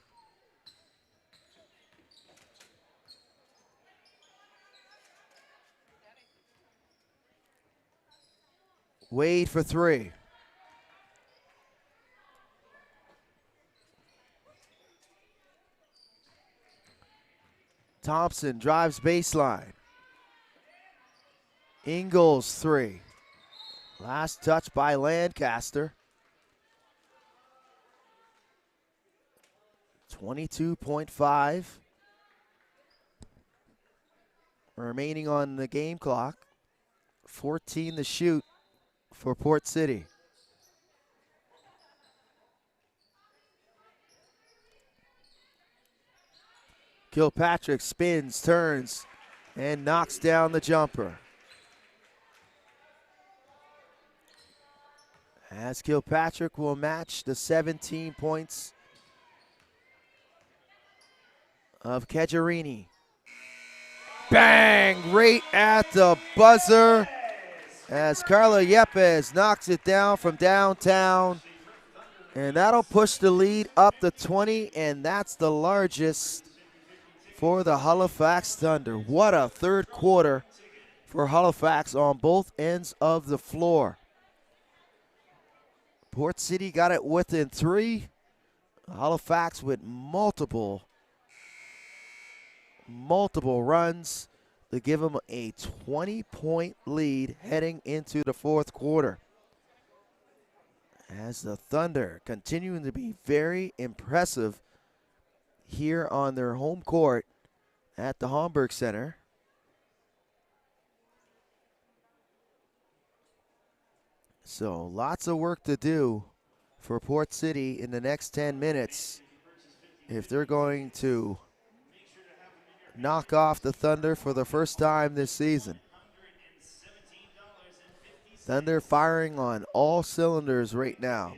Wade for 3. Thompson drives baseline. Ingles 3. Last touch by Lancaster. 22.5 remaining on the game clock. 14 to shoot for Port City. Kilpatrick spins, turns, and knocks down the jumper. As Kilpatrick will match the 17 points of Caggiarini. Bang! Right at the buzzer as Carla Yepes knocks it down from downtown. And that'll push the lead up to 20, and that's the largest for the Halifax Thunder. What a third quarter for Halifax on both ends of the floor. Port City got it within 3. Halifax with multiple runs to give them a 20-point lead heading into the fourth quarter. As the Thunder continuing to be very impressive here on their home court at the Homburg Center. So lots of work to do for Port City in the next 10 minutes if they're going to knock off the Thunder for the first time this season. Thunder firing on all cylinders right now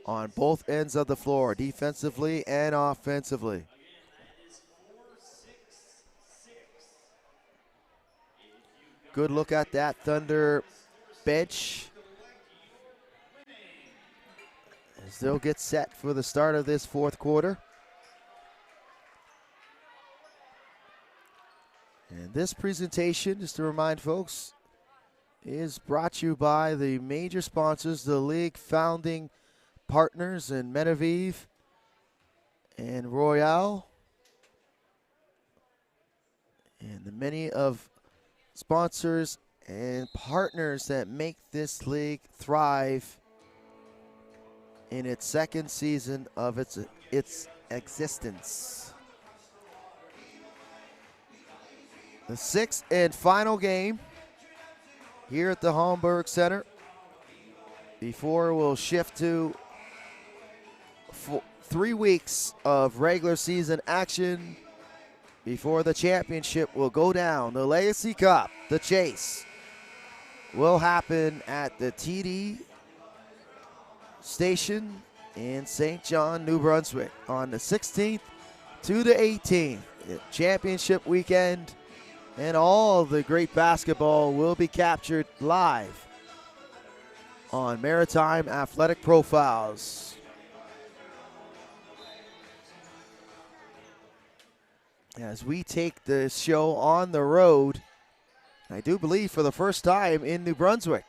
on both ends of the floor, defensively and offensively. Good look at that Thunder bench as they'll get set for the start of this fourth quarter. And this presentation, just to remind folks, is brought to you by the major sponsors, the league founding partners in MWBA and Royale, and the many of sponsors and partners that make this league thrive in its second season of its existence. The sixth and final game here at the Holmberg Center before we'll shift to 3 weeks of regular season action before the championship will go down. The Legacy Cup, the chase, will happen at the TD Station in St. John, New Brunswick on the 16th to the 18th. Championship weekend, and all the great basketball will be captured live on Maritime Athletic Profiles. As we take the show on the road, I do believe for the first time in New Brunswick.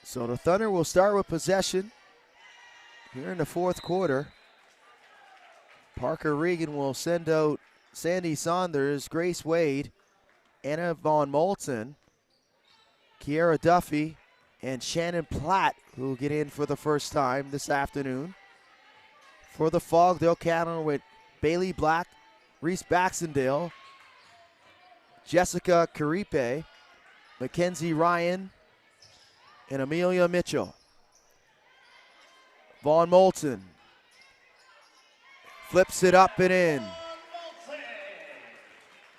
So the Thunder will start with possession here in the fourth quarter. Parker Regan will send out Sandy Saunders, Grace Wade, Anna Von Moulton, Kiera Duffy, and Shannon Platt, who will get in for the first time this afternoon. For the Fog, they'll counter with Bailey Black, Reese Baxendale, Jessica Caripe, Mackenzie Ryan, and Amelia Mitchell. Von Moulton flips it up and in.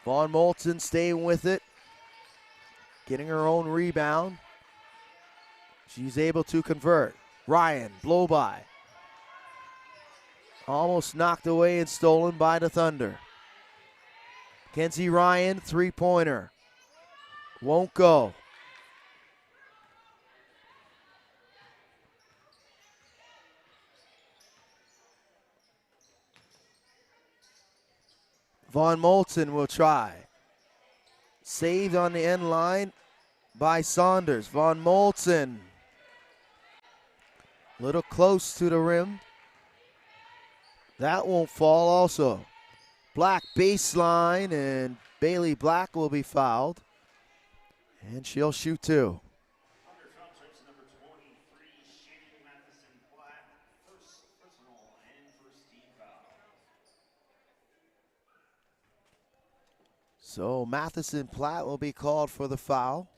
Von Moulton staying with it, getting her own rebound. She's able to convert. Ryan, blow by. Almost knocked away and stolen by the Thunder. Mackenzie Ryan, three-pointer. Won't go. Von Moulton will try. Saved on the end line by Saunders. Von Moulton, a little close to the rim. That won't fall also. Black baseline, and Bailey Black will be fouled. And she'll shoot two. So Matheson Platt will be called for the foul.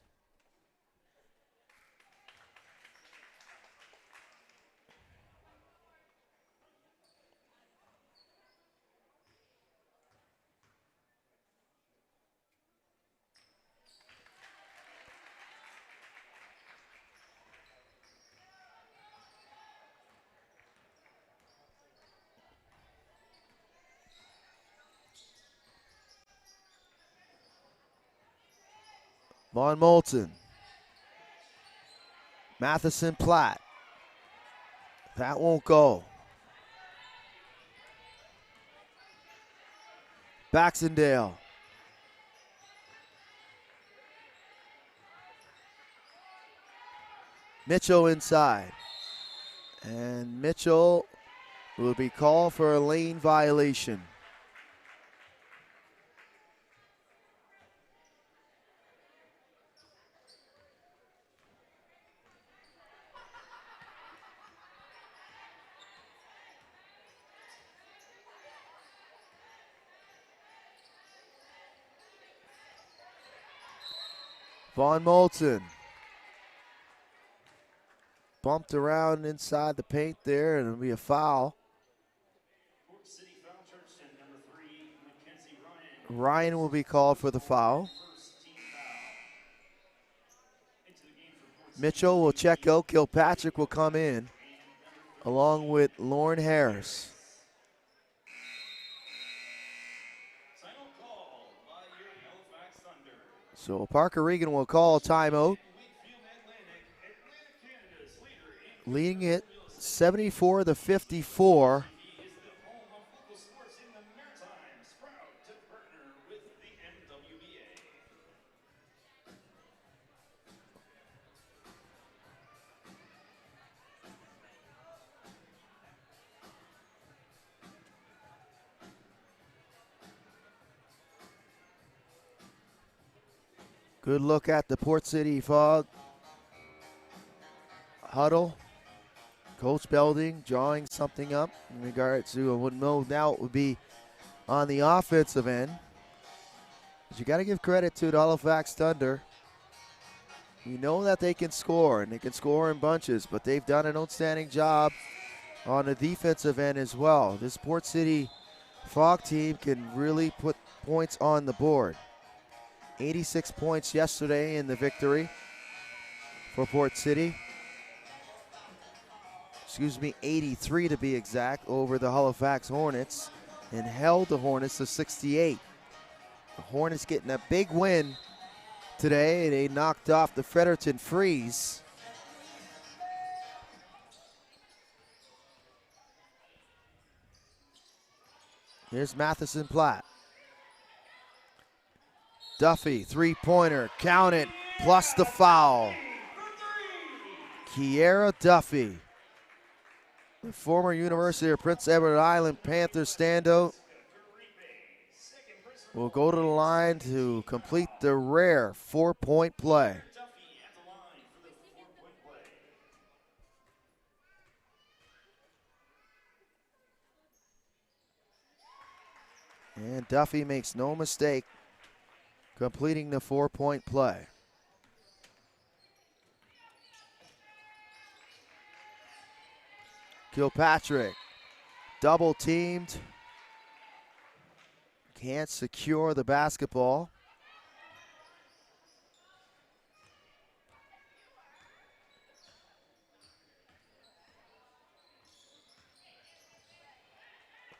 Von Moulton. Matheson Platt. That won't go. Baxendale. Mitchell inside. And Mitchell will be called for a lane violation. Von Moulton. bumped around inside the paint there, and it'll be a foul. Ryan will be called for the foul. Mitchell will check out. Kilpatrick will come in, along with Lauren Harris. So Parker Regan will call a timeout. Leading it 74-54. Good look at the Port City Fog huddle. Coach Belding drawing something up in regards to what no doubt would be on the offensive end. But you got to give credit to the Halifax Thunder. You know that they can score, and they can score in bunches, but they've done an outstanding job on the defensive end as well. This Port City Fog team can really put points on the board. 86 points yesterday in the victory for Port City. Excuse me, 83 to be exact, over the Halifax Hornets, and held the Hornets to 68. The Hornets getting a big win today. They knocked off the Fredericton Freeze. Here's Matheson Platt. Duffy, three-pointer, counted, plus the foul. Kiera Duffy, the former University of Prince Edward Island Panthers standout, will go to the line to complete the rare four-point play. And Duffy makes no mistake completing the four-point play. Kilpatrick, double teamed. Can't secure the basketball.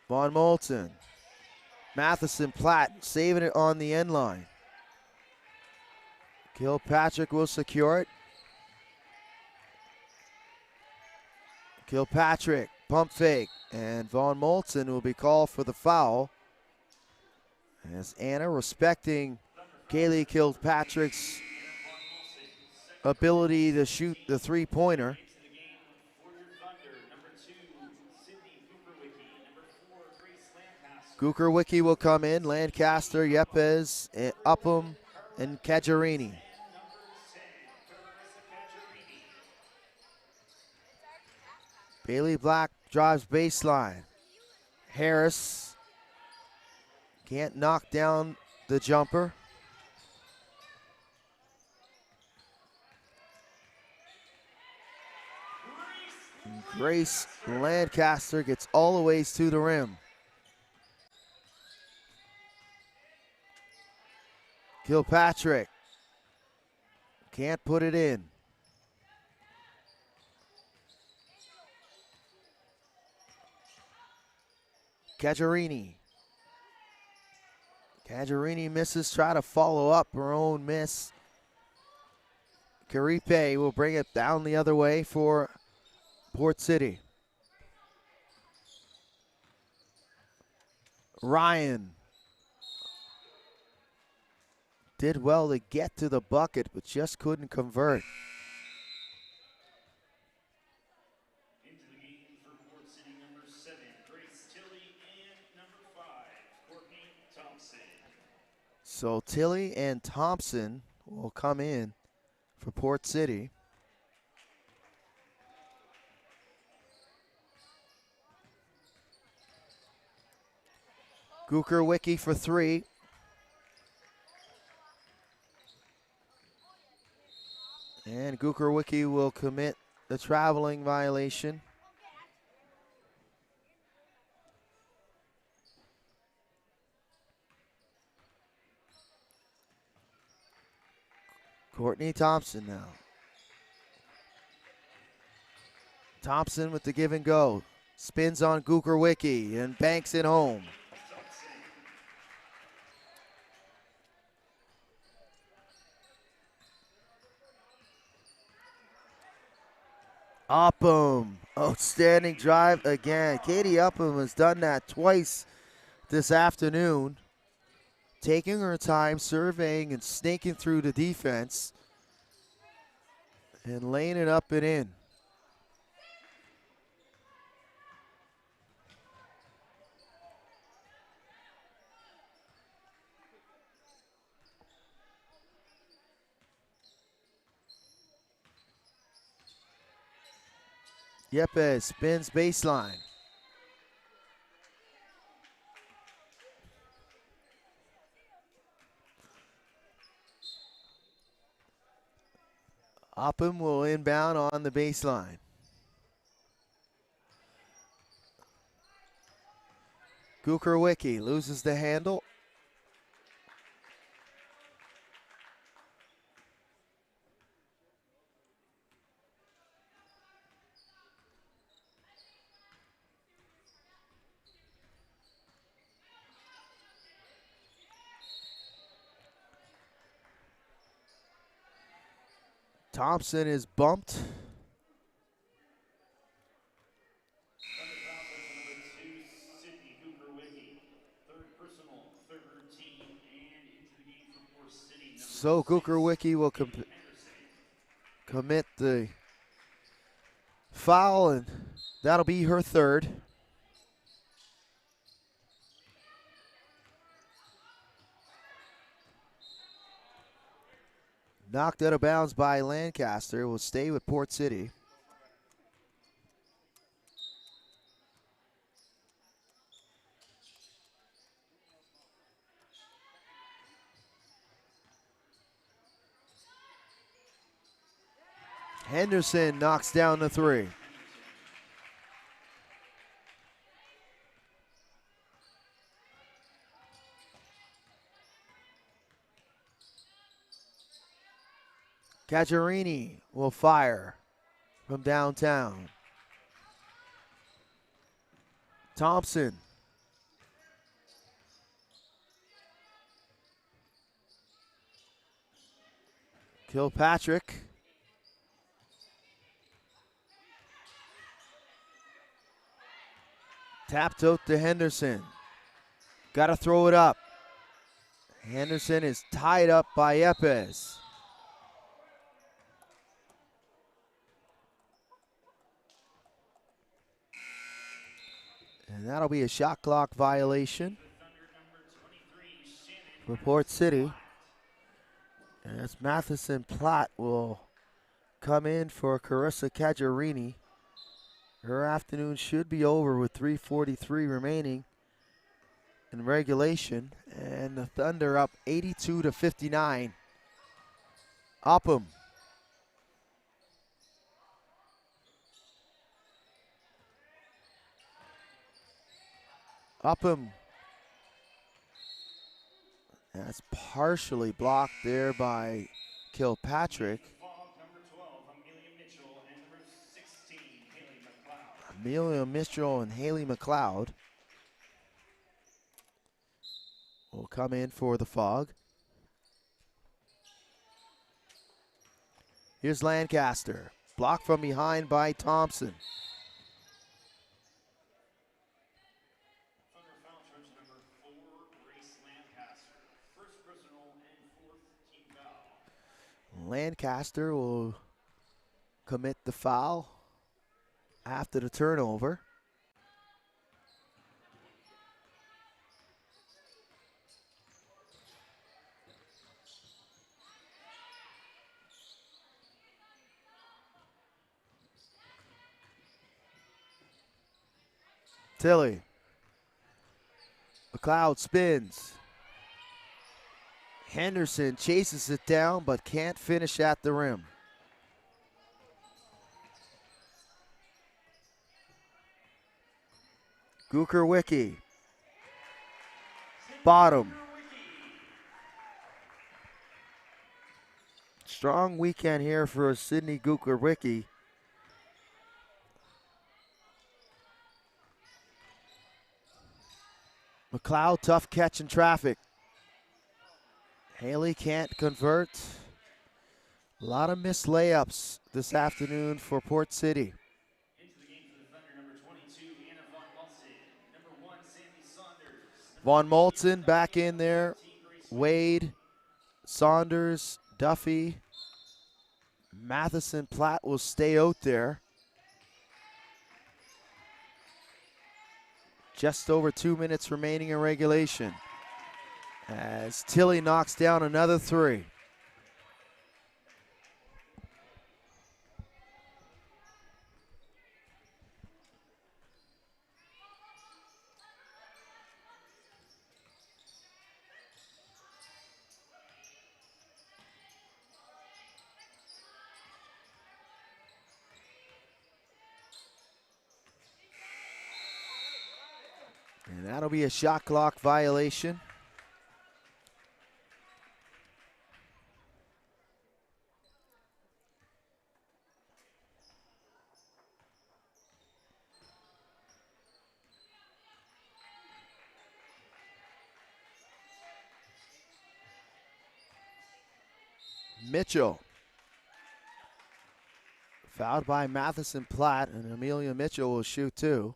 Von Moulton. Matheson Platt saving it on the end line. Kilpatrick will secure it. Kilpatrick, pump fake, and Von Moulton will be called for the foul. As Anna, respecting Kaylee Kilpatrick's ability to shoot the three-pointer. Gukerwicki will come in, Lancaster, Yepes, Upham, and Kajarini. Bailey Black drives baseline. Harris can't knock down the jumper. And Grace Lancaster gets all the ways to the rim. Kilpatrick can't put it in. Kajarini misses, try to follow up her own miss. Karipe will bring it down the other way for Port City. Ryan did well to get to the bucket, but just couldn't convert. Into the game for Port City, number 7, Grace Tilley, and number 5, Courtney Thompson. So Tilley and Thompson will come in for Port City. Gukerwicki for three. And Gukerwicki will commit the traveling violation. Courtney Thompson now. Thompson with the give and go. Spins on Gukerwicki and banks it home. Upham, outstanding drive again. Katie Upham has done that twice this afternoon. Taking her time, surveying and snaking through the defense and laying it up and in. Yepes spins baseline. Upham will inbound on the baseline. Gukerwicki loses the handle. Thompson is bumped. So Gukerwicki will commit the foul, and that'll be her third. Knocked out of bounds by Lancaster. Will stay with Port City. Henderson knocks down the three. Cacciarini will fire from downtown. Thompson. Kilpatrick. Tapped out to Henderson. Got to throw it up. Henderson is tied up by Yepes. And that'll be a shot clock violation for Port City. As Matheson Platt will come in for Carissa Cacciarini. Her afternoon should be over with 3:43 remaining in regulation. And the Thunder up 82-59. Upham. Upham. That's partially blocked there by Kilpatrick. Amelia Mitchell and Haley McLeod will come in for the Fog. Here's Lancaster. Blocked from behind by Thompson. Lancaster will commit the foul after the turnover. Tilly. McLeod spins. Henderson chases it down but can't finish at the rim. Gukerwicki. Bottom. Strong weekend here for Sydney Gukerwicki. McLeod, tough catch in traffic. Haley can't convert. A lot of missed layups this afternoon for Port City. Into the game for the Thunder, number 22, Anna Von Molson. Number 1, Sandy Saunders. Von Molson back in there. Wade, Saunders, Duffy. Matheson Platt will stay out there. Just over 2 minutes remaining in regulation. As Tilly knocks down another three. And that'll be a shot clock violation. Mitchell. Fouled by Matheson Platt, and Amelia Mitchell will shoot too.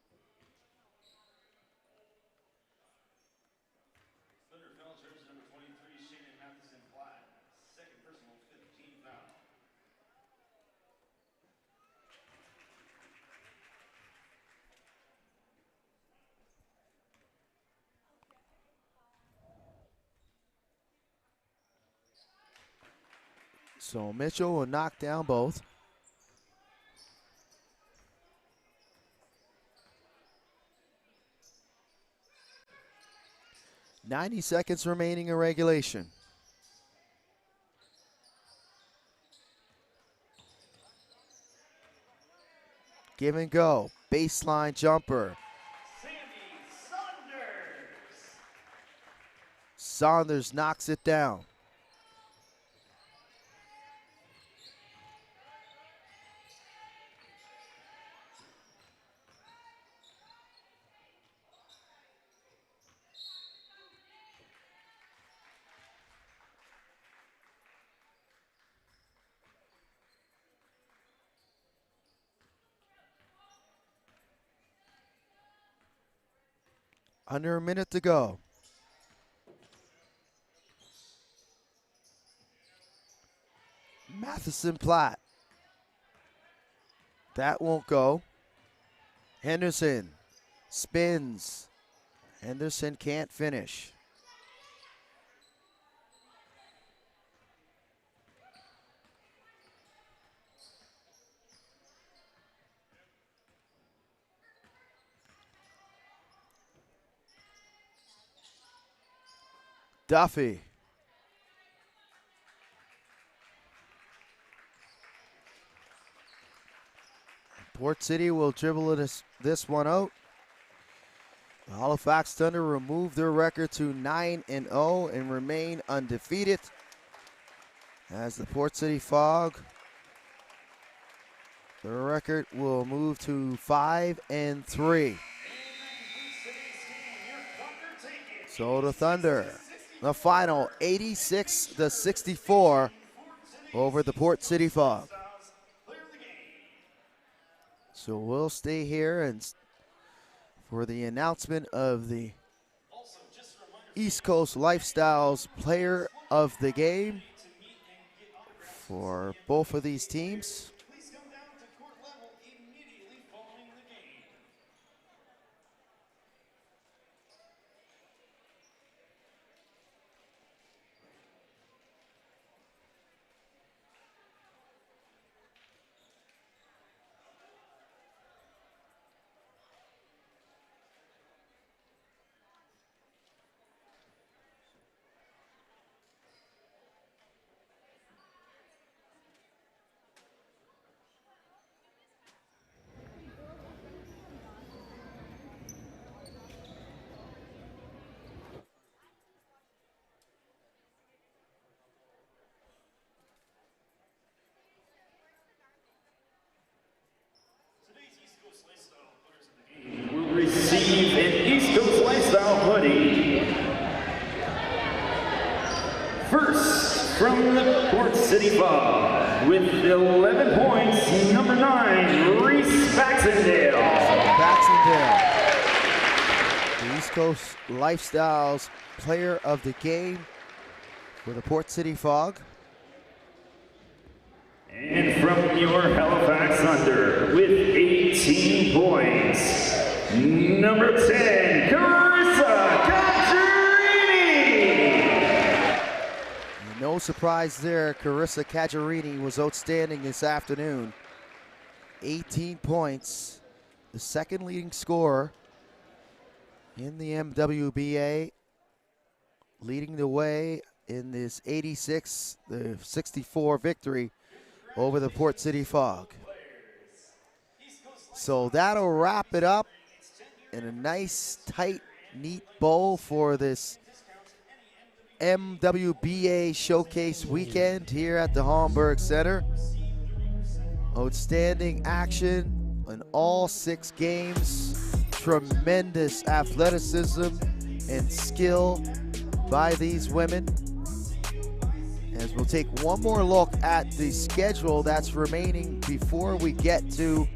Thunder foul charges number 23, Shannon Matheson Platt. Second personal, 15 foul. So Mitchell will knock down both. .90 seconds remaining in regulation. Give and go. Baseline jumper. Sandy Saunders. Saunders knocks it down. Under a minute to go. Matheson Platt. That won't go. Henderson spins. Henderson can't finish. Duffy. Port City will dribble this one out. The Halifax Thunder remove their record to 9-0 and remain undefeated. As the Port City Fog, their record will move to 5-3. So the Thunder, the final 86-64 over the Port City Fog. So we'll stay here and for the announcement of the East Coast Lifestyles Player of the Game for both of these teams. from the Port City Fog with 11 points, number 9, Reese Baxendale. The East Coast Lifestyles Player of the Game for the Port City Fog. And from your Halifax Thunder with 18 points, number 10, Carissa Cacciarini. No surprise there, Carissa Cacciarini was outstanding this afternoon. 18 points, the second leading scorer in the MWBA, leading the way in this 86-64 victory over the Port City Fog. So that'll wrap it up in a nice, tight, neat bow for this MWBA Showcase weekend here at the Homburg Center. Outstanding action in all 6 games. Tremendous athleticism and skill by these women. As we'll take one more look at the schedule that's remaining before we get to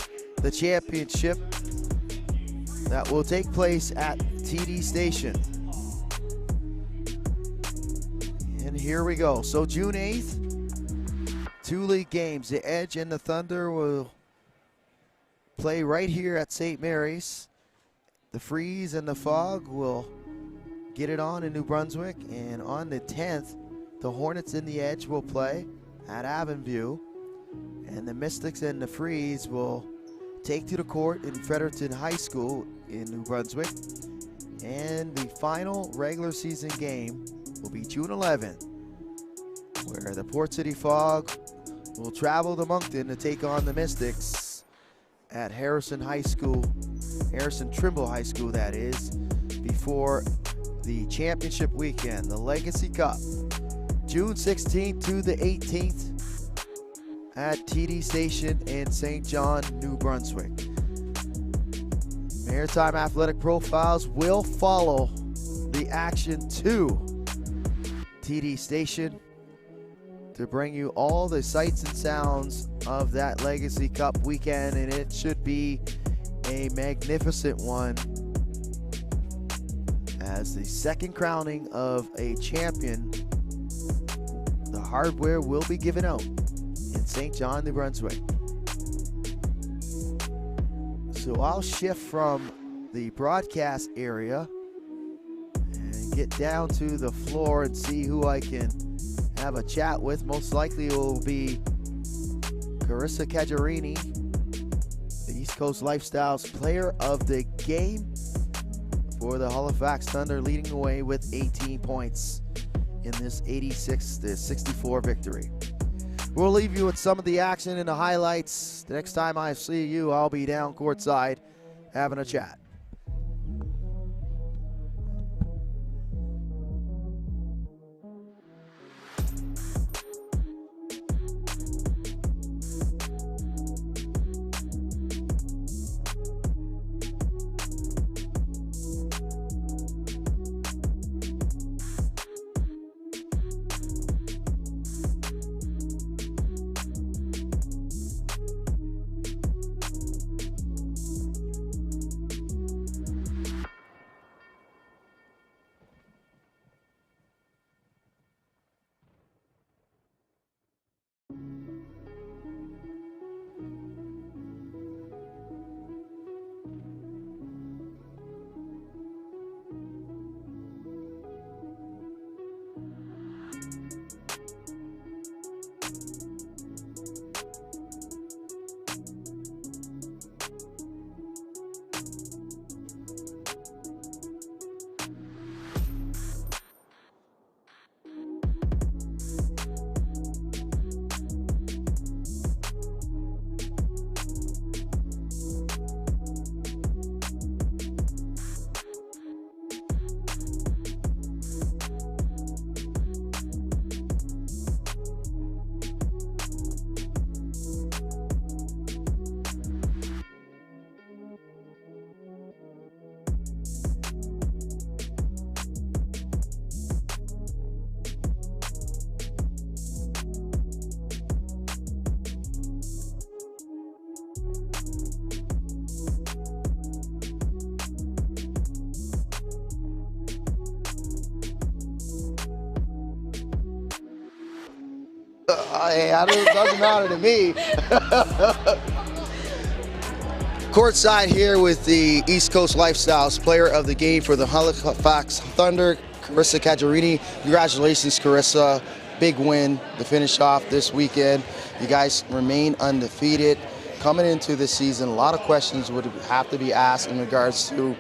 the championship that will take place at TD Station. And here we go. So June 8th, 2 league games. The Edge and the Thunder will play right here at St. Mary's. The Freeze and the Fog will get it on in New Brunswick. And on the 10th, the Hornets and the Edge will play at Avonview, and the Mystics and the Freeze will take to the court in Fredericton High School in New Brunswick. And the final regular season game will be June 11th, where the Port City Fog will travel to Moncton to take on the Mystics at Harrison High School, Harrison Trimble High School that is, before the championship weekend, the Legacy Cup. June 16th to the 18th at TD Station in St. John, New Brunswick. Maritime Athletic Profiles will follow the action to TD Station to bring you all the sights and sounds of that Legacy Cup weekend, and it should be a magnificent one as the second crowning of a champion. The hardware will be given out in St. John, New Brunswick. So I'll shift from the broadcast area and get down to the floor and see who I can have a chat with. Most likely it will be Carissa Cacciarini, the East Coast Lifestyles Player of the Game for the Halifax Thunder, leading the way with 18 points in this 86-64 victory. We'll leave you with some of the action and the highlights. The next time I see you, I'll be down courtside having a chat. Hey, it doesn't matter to me. Courtside here with the East Coast Lifestyles player of the game for the Halifax Thunder, Carissa Caggiarini. Congratulations, Carissa. Big win to finish off this weekend. You guys remain undefeated. Coming into this season, a lot of questions would have to be asked in regards to,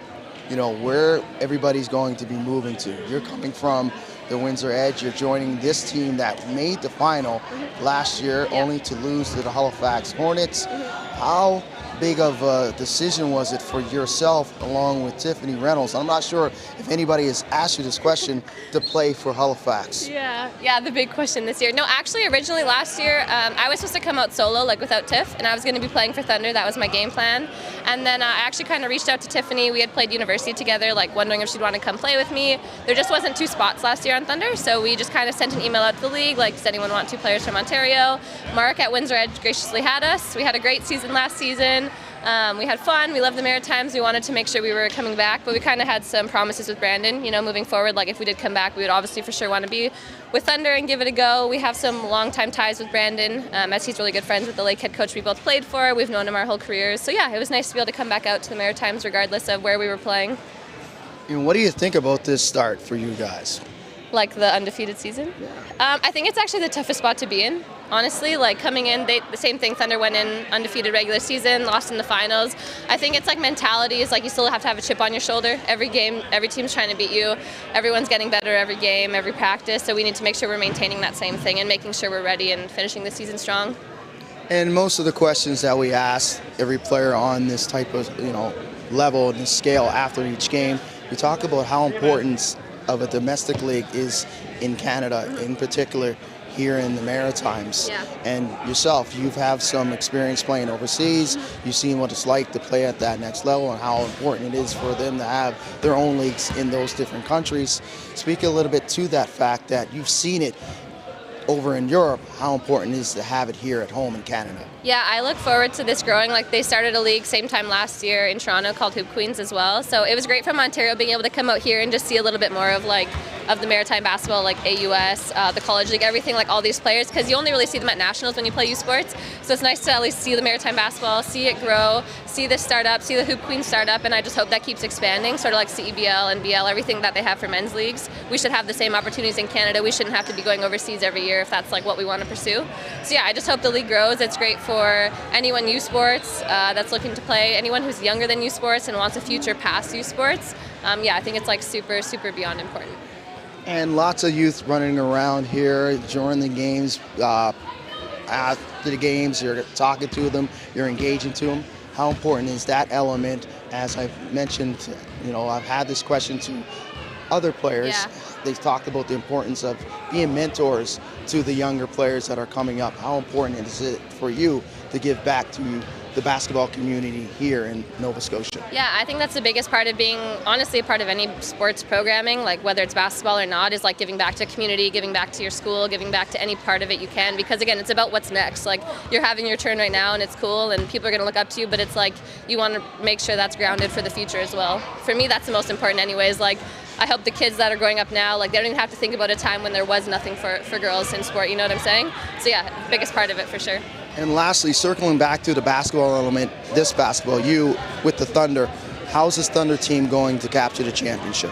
where everybody's going to be moving to. You're coming from the Windsor Edge. You're joining this team that made the final last year, only to lose to the Halifax Hornets. How big of a decision was it for yourself along with Tiffany Reynolds? I'm not sure if anybody has asked you this question, to play for Halifax. Yeah, the big question this year. No, actually, originally last year, I was supposed to come out solo, like without Tiff, and I was going to be playing for Thunder. That was my game plan. And then I actually kind of reached out to Tiffany. We had played university together, like wondering if she'd want to come play with me. There just wasn't 2 spots last year on Thunder, so we just kind of sent an email out to the league, like, does anyone want 2 players from Ontario? Mark at Windsor Edge graciously had us. We had a great season last season. We had fun. We loved the Maritimes. We wanted to make sure we were coming back, but we kind of had some promises with Brandon, moving forward. Like, if we did come back, we would obviously for sure want to be with Thunder and give it a go. We have some long-time ties with Brandon, as he's really good friends with the Lake head coach we both played for. We've known him our whole careers. So yeah, it was nice to be able to come back out to the Maritimes regardless of where we were playing. And what do you think about this start for you guys? Like the undefeated season? I think it's actually the toughest spot to be in. Honestly, like coming in, the same thing. Thunder went in undefeated regular season, lost in the finals. I think it's like mentality is like you still have to have a chip on your shoulder. Every game, every team's trying to beat you. Everyone's getting better every game, every practice. So we need to make sure we're maintaining that same thing and making sure we're ready and finishing the season strong. And most of the questions that we ask every player on this type of level and scale after each game, we talk about how important of a domestic league is in Canada, in particular here in the Maritimes. And yourself, you've had some experience playing overseas. You've seen what it's like to play at that next level and how important it is for them to have their own leagues in those different countries. Speak a little bit to that fact that you've seen it over in Europe, how important it is to have it here at home in Canada. Yeah, I look forward to this growing. Like, they started a league same time last year in Toronto called Hoop Queens as well. So it was great from Ontario being able to come out here and just see a little bit more of the Maritime basketball, like AUS, the college league, everything, like all these players, because you only really see them at nationals when you play U Sports. So it's nice to at least see the Maritime basketball, see it grow, see this startup, see the Hoop Queens startup, and I just hope that keeps expanding, sort of like CEBL and BL, everything that they have for men's leagues. We should have the same opportunities in Canada. We shouldn't have to be going overseas every year if that's like what we want to pursue. So yeah, I just hope the league grows. It's great for anyone U Sports that's looking to play, anyone who's younger than U Sports and wants a future past U Sports. Yeah, I think it's like super, super beyond important. And lots of youth running around here during the games. After the games, you're talking to them, you're engaging to them. How important is that element? As I've mentioned, I've had this question to other players. Yeah. They've talked about the importance of being mentors to the younger players that are coming up. How important is it for you to give back to the basketball community here in Nova Scotia? Yeah, I think that's the biggest part of being, honestly, a part of any sports programming, like whether it's basketball or not, is like giving back to community, giving back to your school, giving back to any part of it you can, because again, it's about what's next. Like, you're having your turn right now and it's cool and people are going to look up to you, but it's like you want to make sure that's grounded for the future as well. For me, that's the most important anyways. Like, I hope the kids that are growing up now, like, they don't even have to think about a time when there was nothing for girls in sport, you know what I'm saying? So yeah, biggest part of it for sure. And lastly, circling back to the basketball element, this basketball, you with the Thunder, how's this Thunder team going to capture the championship?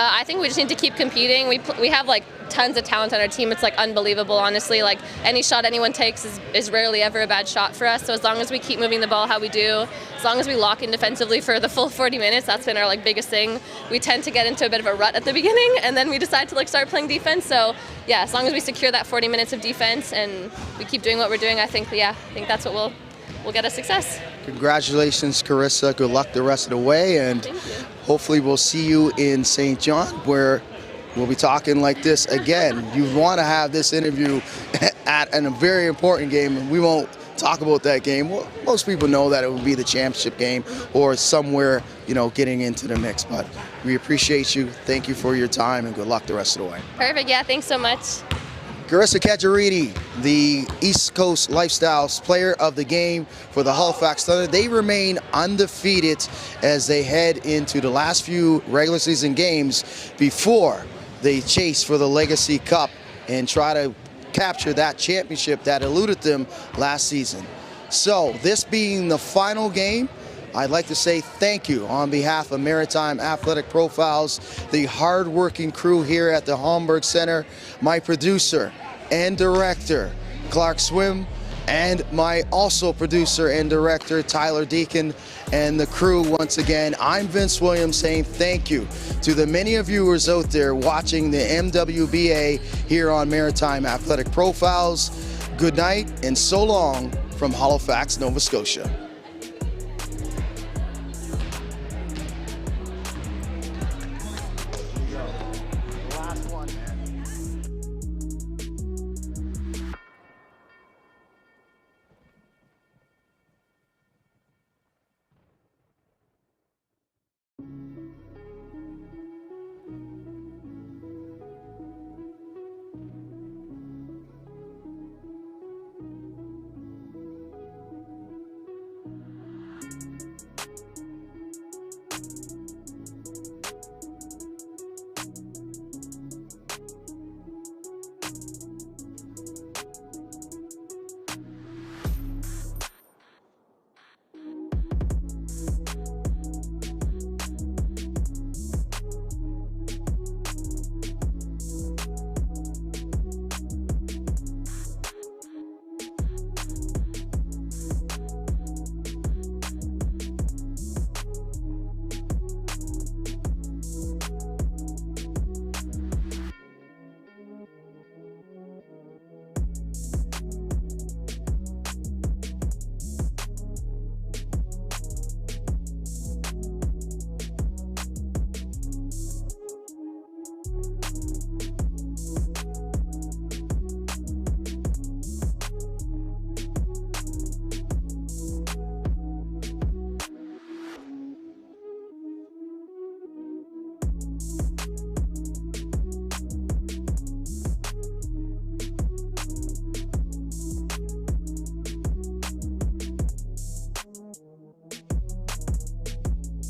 I think we just need to keep competing. We have like tons of talent on our team. It's like unbelievable, honestly. Like, any shot anyone takes is rarely ever a bad shot for us. So as long as we keep moving the ball how we do, as long as we lock in defensively for the full 40 minutes, that's been our like biggest thing. We tend to get into a bit of a rut at the beginning, and then we decide to like start playing defense. So yeah, as long as we secure that 40 minutes of defense and we keep doing what we're doing, I think that's what will get us success. Congratulations, Carissa. Good luck the rest of the way, and hopefully we'll see you in St. John, where we'll be talking like this again. You want to have this interview at a very important game, and we won't talk about that game. Well, most people know that it will be the championship game or somewhere, getting into the mix. But we appreciate you. Thank you for your time, and good luck the rest of the way. Perfect. Yeah, thanks so much. Carissa Caggiarini, the East Coast Lifestyles player of the game for the Halifax Thunder. They remain undefeated as they head into the last few regular season games before they chase for the Legacy Cup and try to capture that championship that eluded them last season. So this being the final game, I'd like to say thank you on behalf of Maritime Athletic Profiles, the hard-working crew here at the Homburg Center, my producer and director, Clark Swim, and my also producer and director, Tyler Deacon, and the crew once again. I'm Vince Williams saying thank you to the many of viewers out there watching the MWBA here on Maritime Athletic Profiles. Good night and so long from Halifax, Nova Scotia.